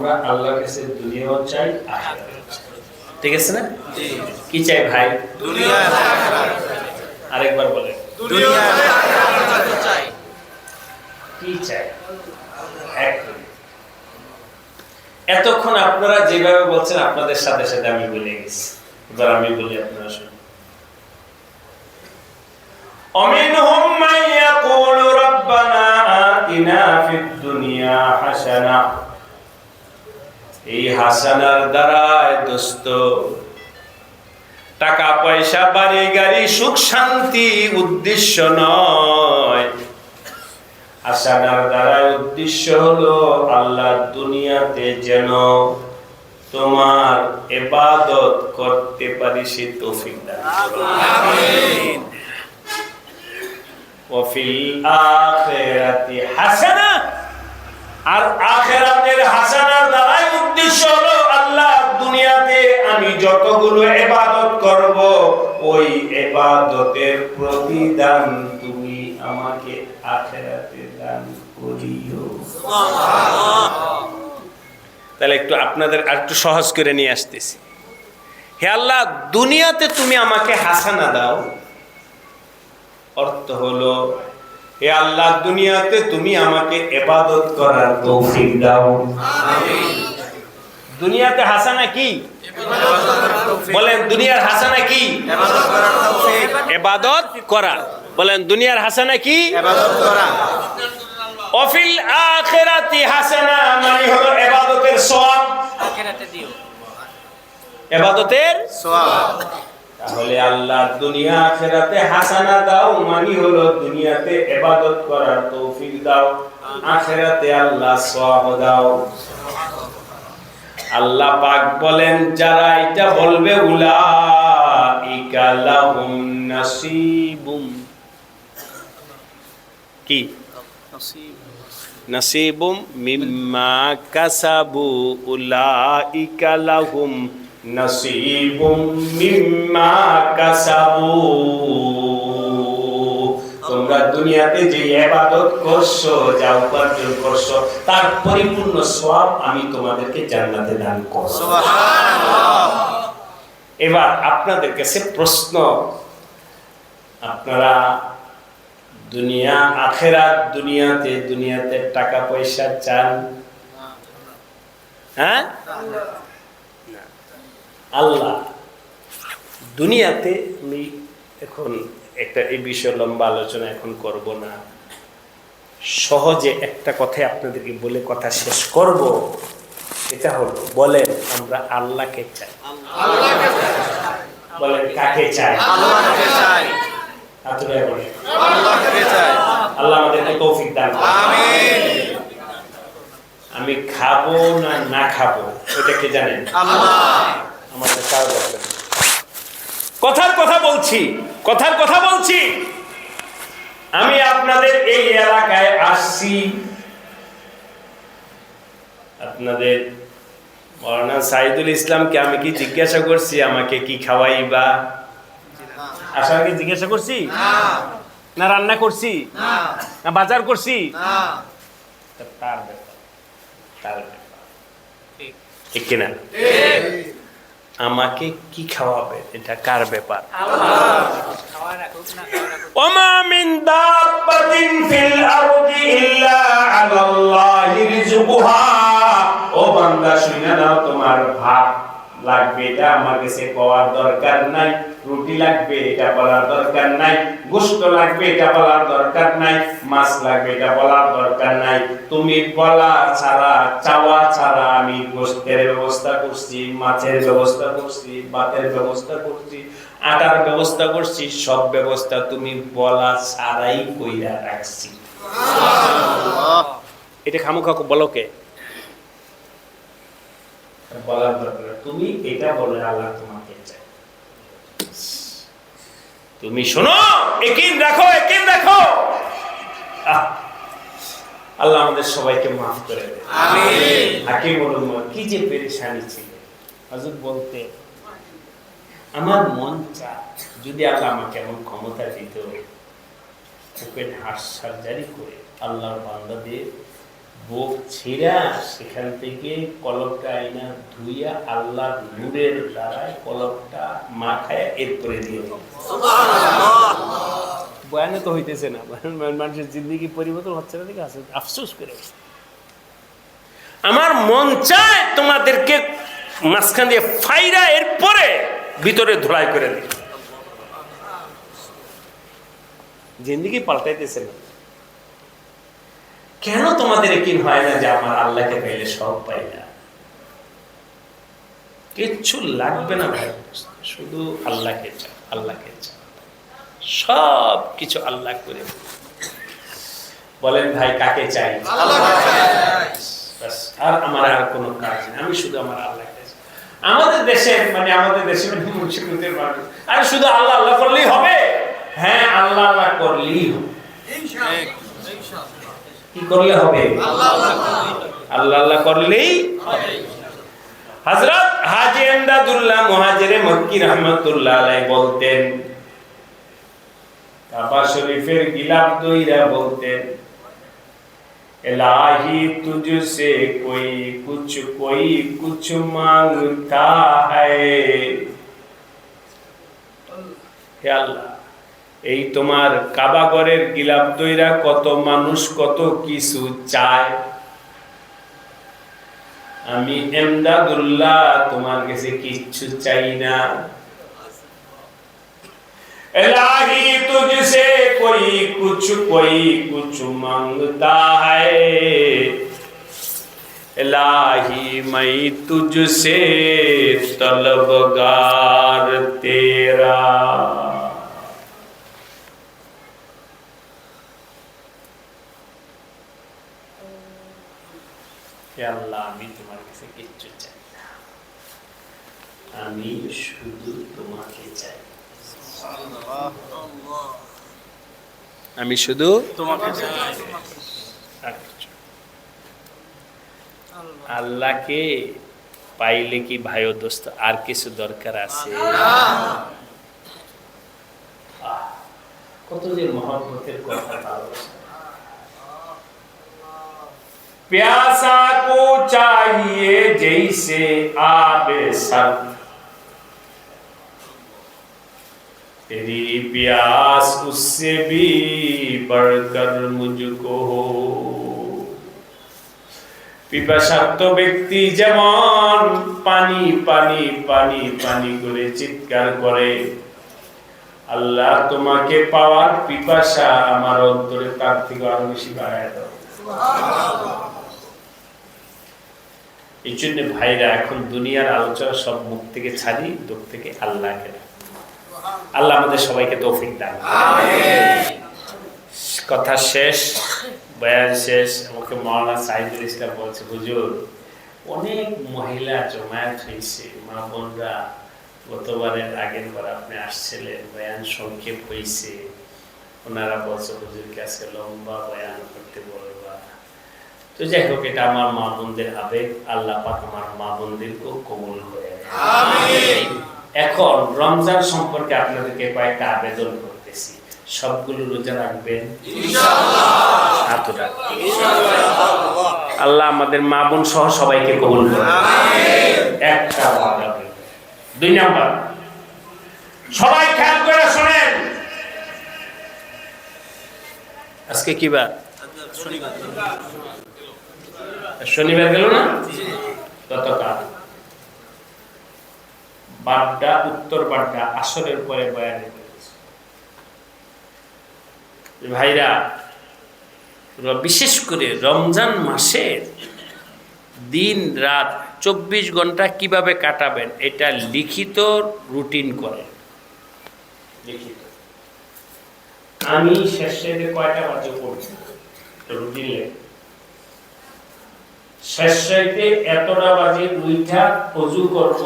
আমরা আল্লাহর কাছে দুনিয়াও চাই আখিরাতও চাই। ঠিক আছে না? কি চাই ভাই? দুনিয়া এবং আখিরাত। আরেকবার বলে। দুনিয়া এবং আখিরাত চাই। কি চাই? এক মিনিট। এতক্ষণ আপনারা যেভাবে বলছেন আপনাদের সাথে সাথে আমি বলে গেছি, এবার আমি বলি আপনারা শুনুন। ومنهم من يقول ربنا آتنا في الدنيا حسنة। এই হাসানার দ্বারায় দোস্ত টাকা পয়সা বাড়ি গাড়ি সুখ শান্তি উদ্দেশ্য নয়। হাসানার দ্বারায় উদ্দেশ্য হলো আল্লাহ দুনিয়াতে যেন তোমার ইবাদত করতে পারি সে তৌফিক দান করুন। আমিন। ওয়াফিল আখিরাতি হাসানা, আর আখিরাতের হাসানার দ্বারাই উদ্দেশ্য হলো আল্লাহ দুনিয়াতে আমি যতগুলো ইবাদত করব ওই ইবাদতের প্রতিদান তুমি আমাকে আখিরাতে দান করিও। তাহলে একটু আপনাদের আর একটু সহজ করে নিয়ে আসতেছি। হে আল্লাহ, দুনিয়াতে তুমি আমাকে হাসানা দাও, অর্থ হলো হে আল্লাহ দুনিয়াতে তুমি আমাকে ইবাদত করার তৌফিক দাও। আমিন। দুনিয়াতে হাসানা কি? বলেন দুনিয়ার হাসানা কি? ইবাদত করা। বলেন দুনিয়ার হাসানা কি? ইবাদত করা। ওয়াফিল আখিরাতি হাসানা মানে হলো ইবাদতের সওয়াব। আখিরাতে দিও ইবাদতের সওয়াব। তাহলে আল্লাহ দুনিয়া আখিরাতে হাসানা দাও মানে হলো দুনিয়াতে ইবাদত করার তৌফিক দাও, আখিরাতে আল্লাহ সওয়াব দাও। আল্লাহ পাক বলেন যারা এটা বলবে উলাইকা লাহুম নাসিবুম কি নাসিবুম মিম্মা কাসাবু উলাইকা লাহুম নাসিবুম মিম্মা কাসাবু। তোমরা দুনিয়াতে যে ইবাদত করছো, যা উপার্জন করছো, তার পরিপূর্ণ সওয়াব আমি তোমাদেরকে জান্নাতে দান করব। সুবহানাল্লাহ। এবার আপনাদের কাছে প্রশ্ন, আপনারা দুনিয়া আখিরাত দুনিয়াতে টাকা পয়সা চান? হ্যাঁ, আল্লাহ দুনিয়াতে আমি এখন একটা এই বিষয়ে লম্বা আলোচনা এখন করব না, সহজে একটা কথাই আপনাদেরকে বলে কথা শেষ করব। এটা হলো বলেন আমরা আল্লাহকে চাই। আল্লাহকে চাই। বলেন কাকে চাই? আল্লাহকে চাই। আপনারা বলেন আল্লাহকে চাই। আল্লাহ আমাদেরকে তৌফিক দান করুন। আমিন। আমি খাবো না না খাবো ওটা কে জানেন? আল্লাহ। আমাদের কারো দরকার নেই। কথার কথা বলছি। আমি আপনাদের এই এলাকায় আসছি, আপনাদের মাওলানা সাইদুল ইসলামকে আমি কি জিজ্ঞাসা করছি আমাকে কি খাওয়াইবা? আসাকে জিজ্ঞাসা করছি না রান্না করছি না বাজার করছি? তার ব্যাপার ঠিক কিনা? আমাকে কি খাওয়াবে এটা কার ব্যাপার? ওমা মিন দাব্বাতিন ফিল আরদি ইল্লা আলাল্লাহি রিজকুহা। ও বান্দা শুনে নাও, তোমার ভাত লাগবে এটা আমার কাছে পাওয়ার দরকার নাই, রুটি লাগবে এটা বলার দরকার নাই, গোশত লাগবে এটা বলার দরকার নাই, মাছ লাগবে এটা বলার দরকার নাই। তুমি বলা ছাড়া চাওয়া ছাড়া আমি গোশতের ব্যবস্থা করছি, মাছের ব্যবস্থা করছি, ভাতের ব্যবস্থা করছি, আটার ব্যবস্থা করছি, সব ব্যবস্থা তুমি বলা ছাড়াই কইরা রাখছি। এটা খামোখা বলো কে? বলার দরকার, তুমি এটা বলে আল্লাহ তোমাকে চাই। তুমি শোনো, একিন রাখো। আল্লাহ আমাদের সবাইকে মাফ করে দেয়। আমিন। হাকিমুল উম্মাহ কি যে পেরেশানি ছিল, হযরত বলতে আমার মন চায় যদি আল্লাহ আমাকে এমন ক্ষমতা দিত, ওপেন হার্ট সার্জারি করে আল্লাহর বান্দাদের বুক ছিঁড়া সেখান থেকে কলমটা আইনা ধুইয়া আল্লাহ নূরের দ্বারায় কলমটা মাখায় এরপরে দিয়ে বয়ানে তো হইতেছে না, মানুষের জিন্দগি পরিবর্তন হচ্ছে না, দেখে আছে আফসোস করে। আমার মন চায় তোমাদেরকে মাঝখান দিয়ে ফাইরা এরপরে ভিতরে ধোলাই করে দিই। জিন্দগি পাল্টাইতেছে না। কেন তোমাদের একিন হয় না যে আমার আল্লাহকে পাইলে সব পাই না? কিচ্ছু লাগবে না ভাই, শুধু আল্লাহকে চাও, আল্লাহকে চাও, সব কিছু আল্লাহ করে। বলেন ভাই কাকে চাই? আর আমার আর কোনো কাজ নেই, আমি শুধু আমার আল্লাহকে চাই। আমাদের দেশে মানে মুন্সিগঞ্জের মানুষ আরে শুধু আল্লাহ আল্লাহ করলেই হবে। হ্যাঁ, আল্লাহ আল্লাহ করলেই হবে। কি করলে হবে? আল্লাহ আল্লাহ করলেই হবে। হযরত হাজী ইমদাদুল্লাহ মুহাজিরে মক্কি রাহমাতুল্লাহ আলাইহি বলতেন, কাবা শরীফের গিলাফ দইরা বলতেন, इलाही तुझसे कोई कुछ मांगता है। হে আল্লাহ, এই তোমার কাবা ঘরের গিলাফ দইরা কত মানুষ কত কিছু চায়, আমি ইমদাদুল্লাহ তোমার কাছে কিচ্ছু চাই না। इलाही तुझसे कोई कुछ मांगता है, इलाही मैं तुझसे तलबगार तेरा। হে আল্লাহ, আমি তোমার কাছে কিচ্ছু চাই না, আমি শুধু তোমাকে চাই, আমি শুধু তোমাকে চাই। আল্লাহকে পাইলে কি ভাই ও দোস্ত আর কিছু দরকার আছে? কত যে মহব্বতের কথা। प्यासा को चाहिए जैसे आबे सर, तेरी प्यास उससे भी बढ़कर मुझको हो। পিপাসার্ত ব্যক্তি যেমন পানি পানি পানি পানি করে চিৎকার করে, আল্লাহ তোমাকে পাওয়ার পিপাসা আমার অন্তরে তার থেকে আরো বেশি বাড়ায় দাও। এই জন্য ভাইরা এখন দুনিয়ার আলোচনা সব মুখ থেকে ছাড়ি, দুঃখ থেকে আল্লাহকে। আল্লাহ আমাদের সবাইকে তৌফিক দান। কথা শেষ, বয়ান শেষ। আমাকে মাওলানা সাইদুল ইসলাম বলছে, হুজুর অনেক মহিলা জমায়েত হয়েছে, মা বোনরা গতবারের আগের বার আপনি আসছিলেন, বয়ান সংক্ষেপ হয়েছে, ওনারা বলছে হুজুরকে আজকে লম্বা বয়ান করতে বলবা। তো যাই হোক, এটা আমার মা বোনদের আবেগ, আল্লাহ পাক আমার মা বোনদেরকেও কবুল করে। এখন রমজান সম্পর্কে আপনাদেরকে কয়েকটা আবেদন করতেছি, সবগুলো রোজা রাখবেন ইনশাআল্লাহ। আল্লাহ আমাদের মা বোন সহ সবাইকে কবুল করুন। একটা ওয়াদা। 2 নাম্বার, সবাই খেয়াল করে শোনেন, আজকে কি বার? শনিবার গেল না? গতকাল বাড্ডা, উত্তর বাড্ডা আসরের পরে বয়ানে করেছে। ভাইরা, বিশেষ করে রমজান মাসের দিন রাত 24 ঘন্টা কিভাবে কাটাবেন এটা লিখিত রুটিন করেন। লিখিত আমি শেষে কয়টা বাজে পড়ছি রুটিন লেখ, শেষে এতটা বাজে উঠা ওযু করব,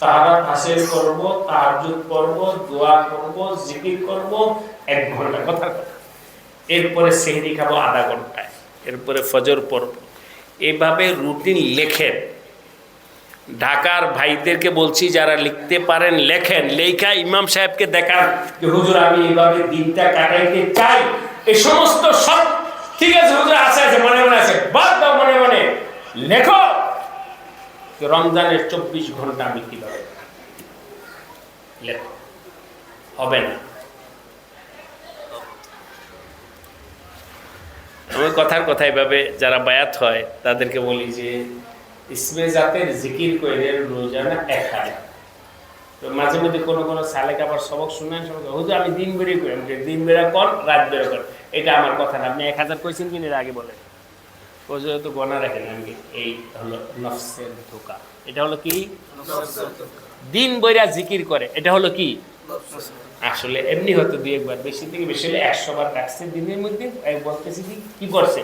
তাহারাত হাসিল করব, তাহাজ্জুদ করব, দোয়া করব, জিকির করব 1 ঘন্টা, কথার কথা। এরপরে সেহরি খাবো আধা ঘন্টায়, এরপরে ফজর পড়ব। এভাবে রুটিন লেখেন। ঢাকার ভাইদেরকে বলছি, যারা লিখতে পারেন লেখেন, লেখা ইমাম সাহেবকে দেখান যে হুজুর আমি এইভাবে দিনটা কাটাইতে চাই। এই সমস্ত সব ঠিক আছে হুজুর, আছে আছে, মনে মনে আছে, বাদ দাও, মনে মনে লেখো যে রমজানের 24 ঘন্টা আমি কিভাবে লেখো। হবে না। আমি কথার কথা এভাবে যারা বায়াত হয় তাদেরকে বলি যে ইসমে জাতের জিকির করে রোজানা 1000। তো মাঝে মধ্যে কোনো কোনো সালেক আবার সবক শুনেন, হুজুর আমি দিন বেড়ে করি, আমি দিন বেড়া কর, রাত বেড়া কর, এটা আমার কথা না। আপনি 1000 কইছেন কিনা আগে বলেন। হুজুর তো গণা রাখেন, আমি এই হলো নফসের ধোকা। এটা হলো কি? দিন বইরা জিকির করে, এটা হলো কি? আসলে এমনি হয়তো 2-1 বার, বেশি থেকে বেশি হলে 100 বার ডাকছে দিনের মধ্যে। বলতেছি কি করছে?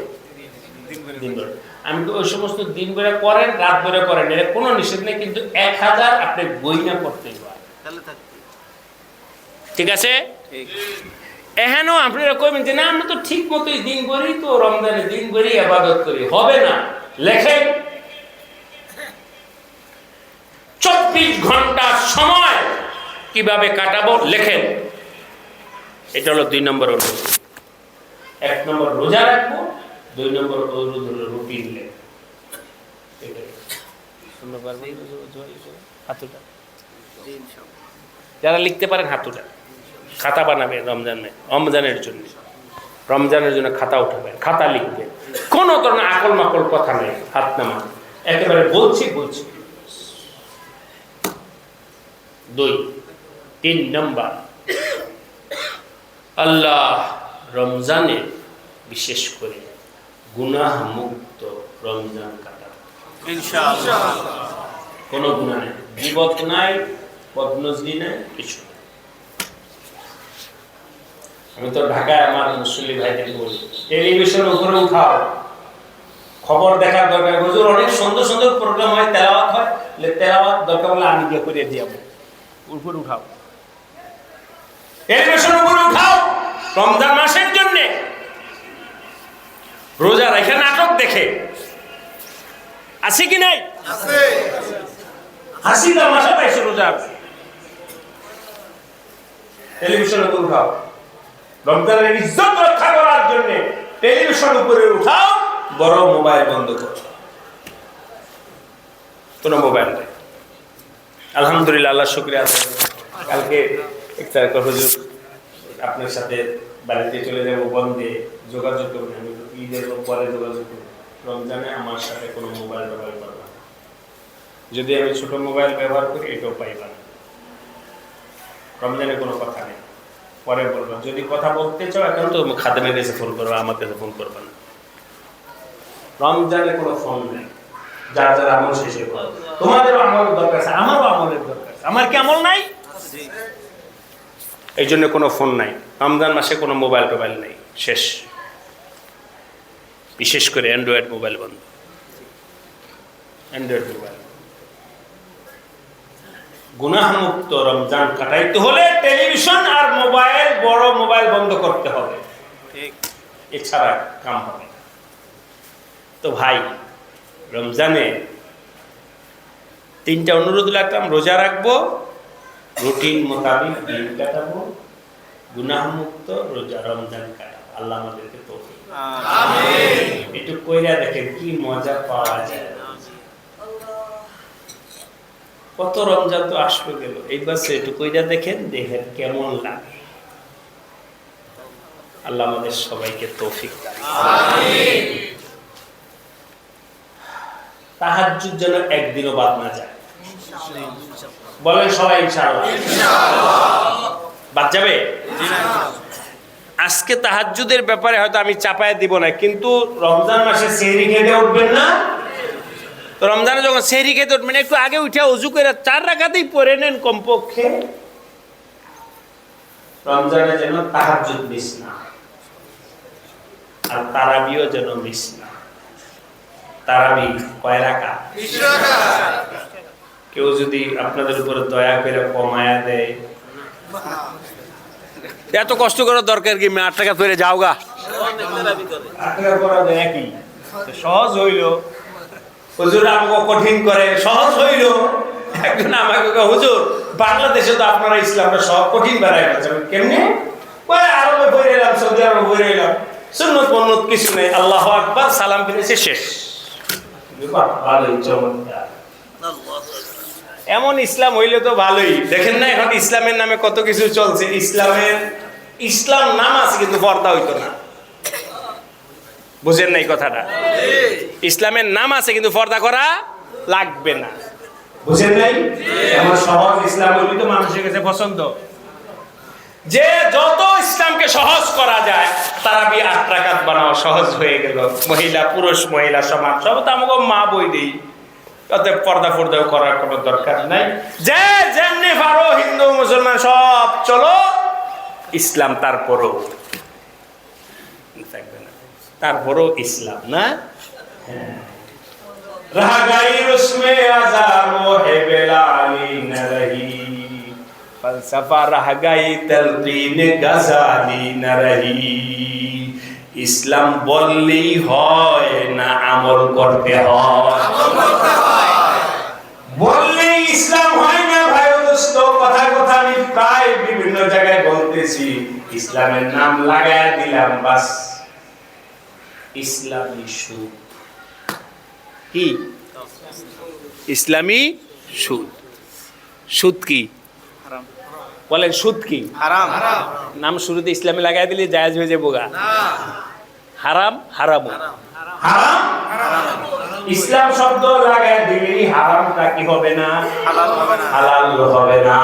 দিন বেড়া। আমি তো ওই সমস্ত দিন বেড়া করেন, রাত বেড়া করেন, এটা কোনো নিষেধ নেই, কিন্তু 1000 আপনি বইনা করতে পারেন। ঠিক আছে? এখানেও আপনারা কইবেন যে না আমরা তো ঠিক মতোই দিন করি, তো রমজানের দিন করি, ইবাদত করি। হবে না। লেখেন 24 ঘন্টা সময় কিভাবে কাটাবো লেখেন। এটা হলো 2 নম্বর অনুরোধ। 1 নম্বর রোজা রাখবো, 2 নম্বর অনুরোধ হলো রুটিন লেখ। হাতুটা যারা লিখতে পারেন হাতুটা খাতা বানাবে রমজানের জন্য। রমজানের জন্য খাতা উঠাবেন, খাতা লিখবেন, কোনো ধরনের আকল মাকল কথা নেই, হাত নামা একেবারে বলছি। 3 নম্বর, আল্লাহ রমজানে বিশেষ করে গুনাহ মুক্ত রমজান কাটাবো ইনশাআল্লাহ। কোনো গুনাহ নেই, গীবত নাই, বদনজরি নাই, কিছু নেই। আমি তো ঢাকায় আমার মুসলিম ভাইদের বলি, টেলিভিশন উপরে উঠাও, খবর দেখার দরকার। হুজুর অনেক সুন্দর সুন্দর প্রোগ্রাম হয়, তেলাওয়াত হয়, তেলাওয়াত দরকার হলে আমি গিয়ে করে দিয়ে যাবো। উপরে উঠাও, টেলিভিশন উপরে উঠাও। রমজান মাসের জন্য রোজা রেখে নাটক দেখে আছে কি নাই? হাসি তামাশা পাইছে রোজা, টেলিভিশন উপরে উঠাও। রমজানের ইজ্জত রক্ষা করার জন্য টেলিভিশন উপরে উঠাও, বড় মোবাইল বন্ধ করো, কোনো মোবাইল নেই। আলহামদুলিল্লাহ, আল্লাহ শুকরিয়া। কালকে একটা হুজুর আপনার সাথে বাড়িতে চলে যাবো, বন্ধে যোগাযোগ করবেন, আমি ঈদের পরে যোগাযোগ করবো। রমজানে আমার সাথে কোনো মোবাইল ব্যবহার করবে না। যদি আমি ছোট মোবাইল ব্যবহার করি এটাও পাইবা না। রমজানে কোনো কথা নেই, পরে বলবো। যদি কথা বলতে চাও এখন তো খাদেমের কাছে ফোন করবো, আমার কাছে ফোন করবে না। রমজানে কোনো ফোন নেই, যার যার আমল শেষে করো। তোমাদেরও আমল দরকার আছে, আমারও আমলের দরকার আছে। আমার কি আমল নাই? এই জন্য কোনো ফোন নাই। রমজান মাসে কোনো মোবাইল টোবাইল নেই, শেষ। বিশেষ করে অ্যান্ড্রয়েড মোবাইল বন্ধ, অ্যান্ড্রয়েড মোবাইল। গুনাহমুক্ত রমজান কাটাইতে হলে টেলিভিশন আর মোবাইল, বড় মোবাইল বন্ধ করতে হবে, এছাড়া কাম হবে। তো ভাই, রমজানে 3টা অনুরোধ রাখলাম। রোজা রাখবো, রুটিন মোতাবেক দিন কাটাবো, গুনাহমুক্ত রোজা রমজান কাটাবো। আল্লাহ আমাদেরকে তৌফিক আমিন। একটু কইরা দেখেন কি মজা পাওয়া যায়। কত রমজান তো আসবে গেল, এইবার একটু কইরা দেখেন, দেখেন কেমন লাগে। আল্লাহ আমাদের সবাইকে তৌফিক দান আমিন। তাহাজ্জুদ যেন একদিনও বাদ না যায়, বলেন সবাই ইনশাআল্লাহ। বাদ যাবে? আজকে তাহাজ্জুদের ব্যাপারে হয়তো আমি চাপায় দিব না, কিন্তু রমজান মাসে সেহরি খেতে উঠবেন না? তো রমজানে যখন সেহরি খেতে উঠবেন, একটু আগে উঠে ওযু করে 4 রাকাতেই পড়ে নেন কমপক্ষে। রমজানে যেন তাহাজ্জুদ মিস না, আর তারাবিও যেন মিস না। তারাবি কয় রাকাত? 20 রাকাত। কেউ যদি আপনাদের উপরে দয়া করে কমায়া দেয়, এত কষ্ট করার দরকার কি? 8 টাকা ফেরে যাও গা, 8 টাকা করা যায় কি? সহজ হইল। হুজুর আমাকে কঠিন করে, সহজ হইল। একজন আমাকে হুজুর বাংলাদেশে তো আপনারা ইসলামটা সব কঠিন বানায় ফেলছেন, কেমনে? আরবে বই এলাম, সৌদি আরবে বই এলাম, সুন্নত মন্নত কিছু নেই, আল্লাহু আকবার, সালাম ফিরেছে, শেষ। ভালোই, চমৎকার। এমন ইসলাম হইলে তো ভালোই। দেখেন না এখন ইসলামের নামে কত কিছু চলছে। ইসলাম নাম আছে কিন্তু পর্দা হইতো না। বুঝেন নাই কথাটা? ইসলামের নাম আছে কিন্তু পর্দা করা লাগবে না। বুঝেন নাই? এমন সহজ ইসলাম হইলে তো মানুষের কাছে পছন্দ। যে যত ইসলামকে সহজ করা যায়, তারাবি 8 রাকাত বানাও, সহজ হয়ে গেল। মহিলা পুরুষ মহিলা সমান, সব তো আমাকে মা বই দেই, অতএব পর্দা ফর্দাও করার কোনো দরকার নাই। যে যেমনি পারো হিন্দু মুসলমান সব চলো, ইসলাম তারপরও ইসলাম না। रहा गई उसमें आज़ारो है बेलाली न रही, फलसफा रह गई तलकीन गजाली न रही। ইসলাম বললেই হয় না, আমল করতে হয়। বললেই ইসলাম হয় না ভাই দোস্ত। কথা আমি প্রায় বিভিন্ন জায়গায় বলতেছি, ইসলামের নাম লাগায় দিলাম, বাস ইসলামী সুদ। কি ইসলামী সুদ? সুদ কি বলেন? সুদ কি? হারাম। নাম শুরুতে ইসলামে লাগাই দিলে জায়েজ হয়ে যাবো গা। হারাম হারাম হারাম। ইসলাম শব্দ লাগাই দিলে হারামটা কি হবে না? হালাল হবে না।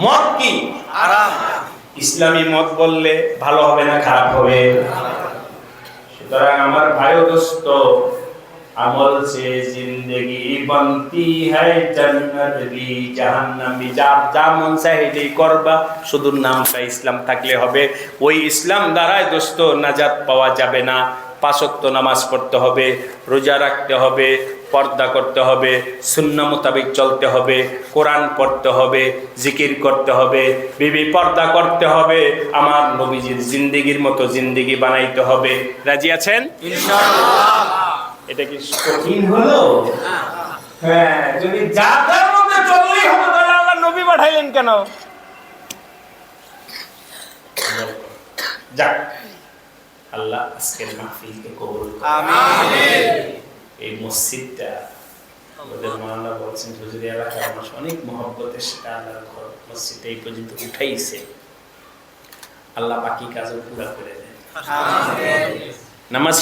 মদ কি? হারাম। ইসলামী মদ বললে ভালো হবে না খারাপ হবে? সুতরাং আমার ভাই দোস্ত, আমল से जिंदगी बनती है, जन्नत भी जहन्नम भी। যা মন চায় এটাই করবা, শুধু নামটা ইসলাম থাকলে হবে। ওই ইসলাম দ্বারাই দোস্ত নাজাত পাওয়া যাবে না। 5 ওয়াক্ত নামাজ পড়তে হবে, রোজা রাখতে হবে, পর্দা করতে হবে, সুন্নাহ মোতাবেক চলতে হবে, কোরআন পড়তে হবে, জিকির করতে হবে, বিবি পর্দা করতে হবে, আমার নবীজির জিন্দেগির মতো জিন্দেগি বানাইতে হবে। রাজি আছেন ইনশাআল্লাহ? এটা কি কঠিন হলো? হ্যাঁ, যদি যাদের মধ্যে চললেই হবে, তাহলে আল্লাহ নবী পাঠাইলেন কেন? যাক, আল্লাহ আজকের মাহফিলকে কবুল করুন। আমিন। এই মসজিদটা আমাদের মাওলানা বলছেন, হুজুরি এলাকার মানুষ অনেক মহব্বতের সাথে আল্লাহর ঘর মসজিদটা এই পর্যন্ত উঠাইছে। আল্লাহ বাকি কাজও পুরা করে দেন। আমিন। নামাজ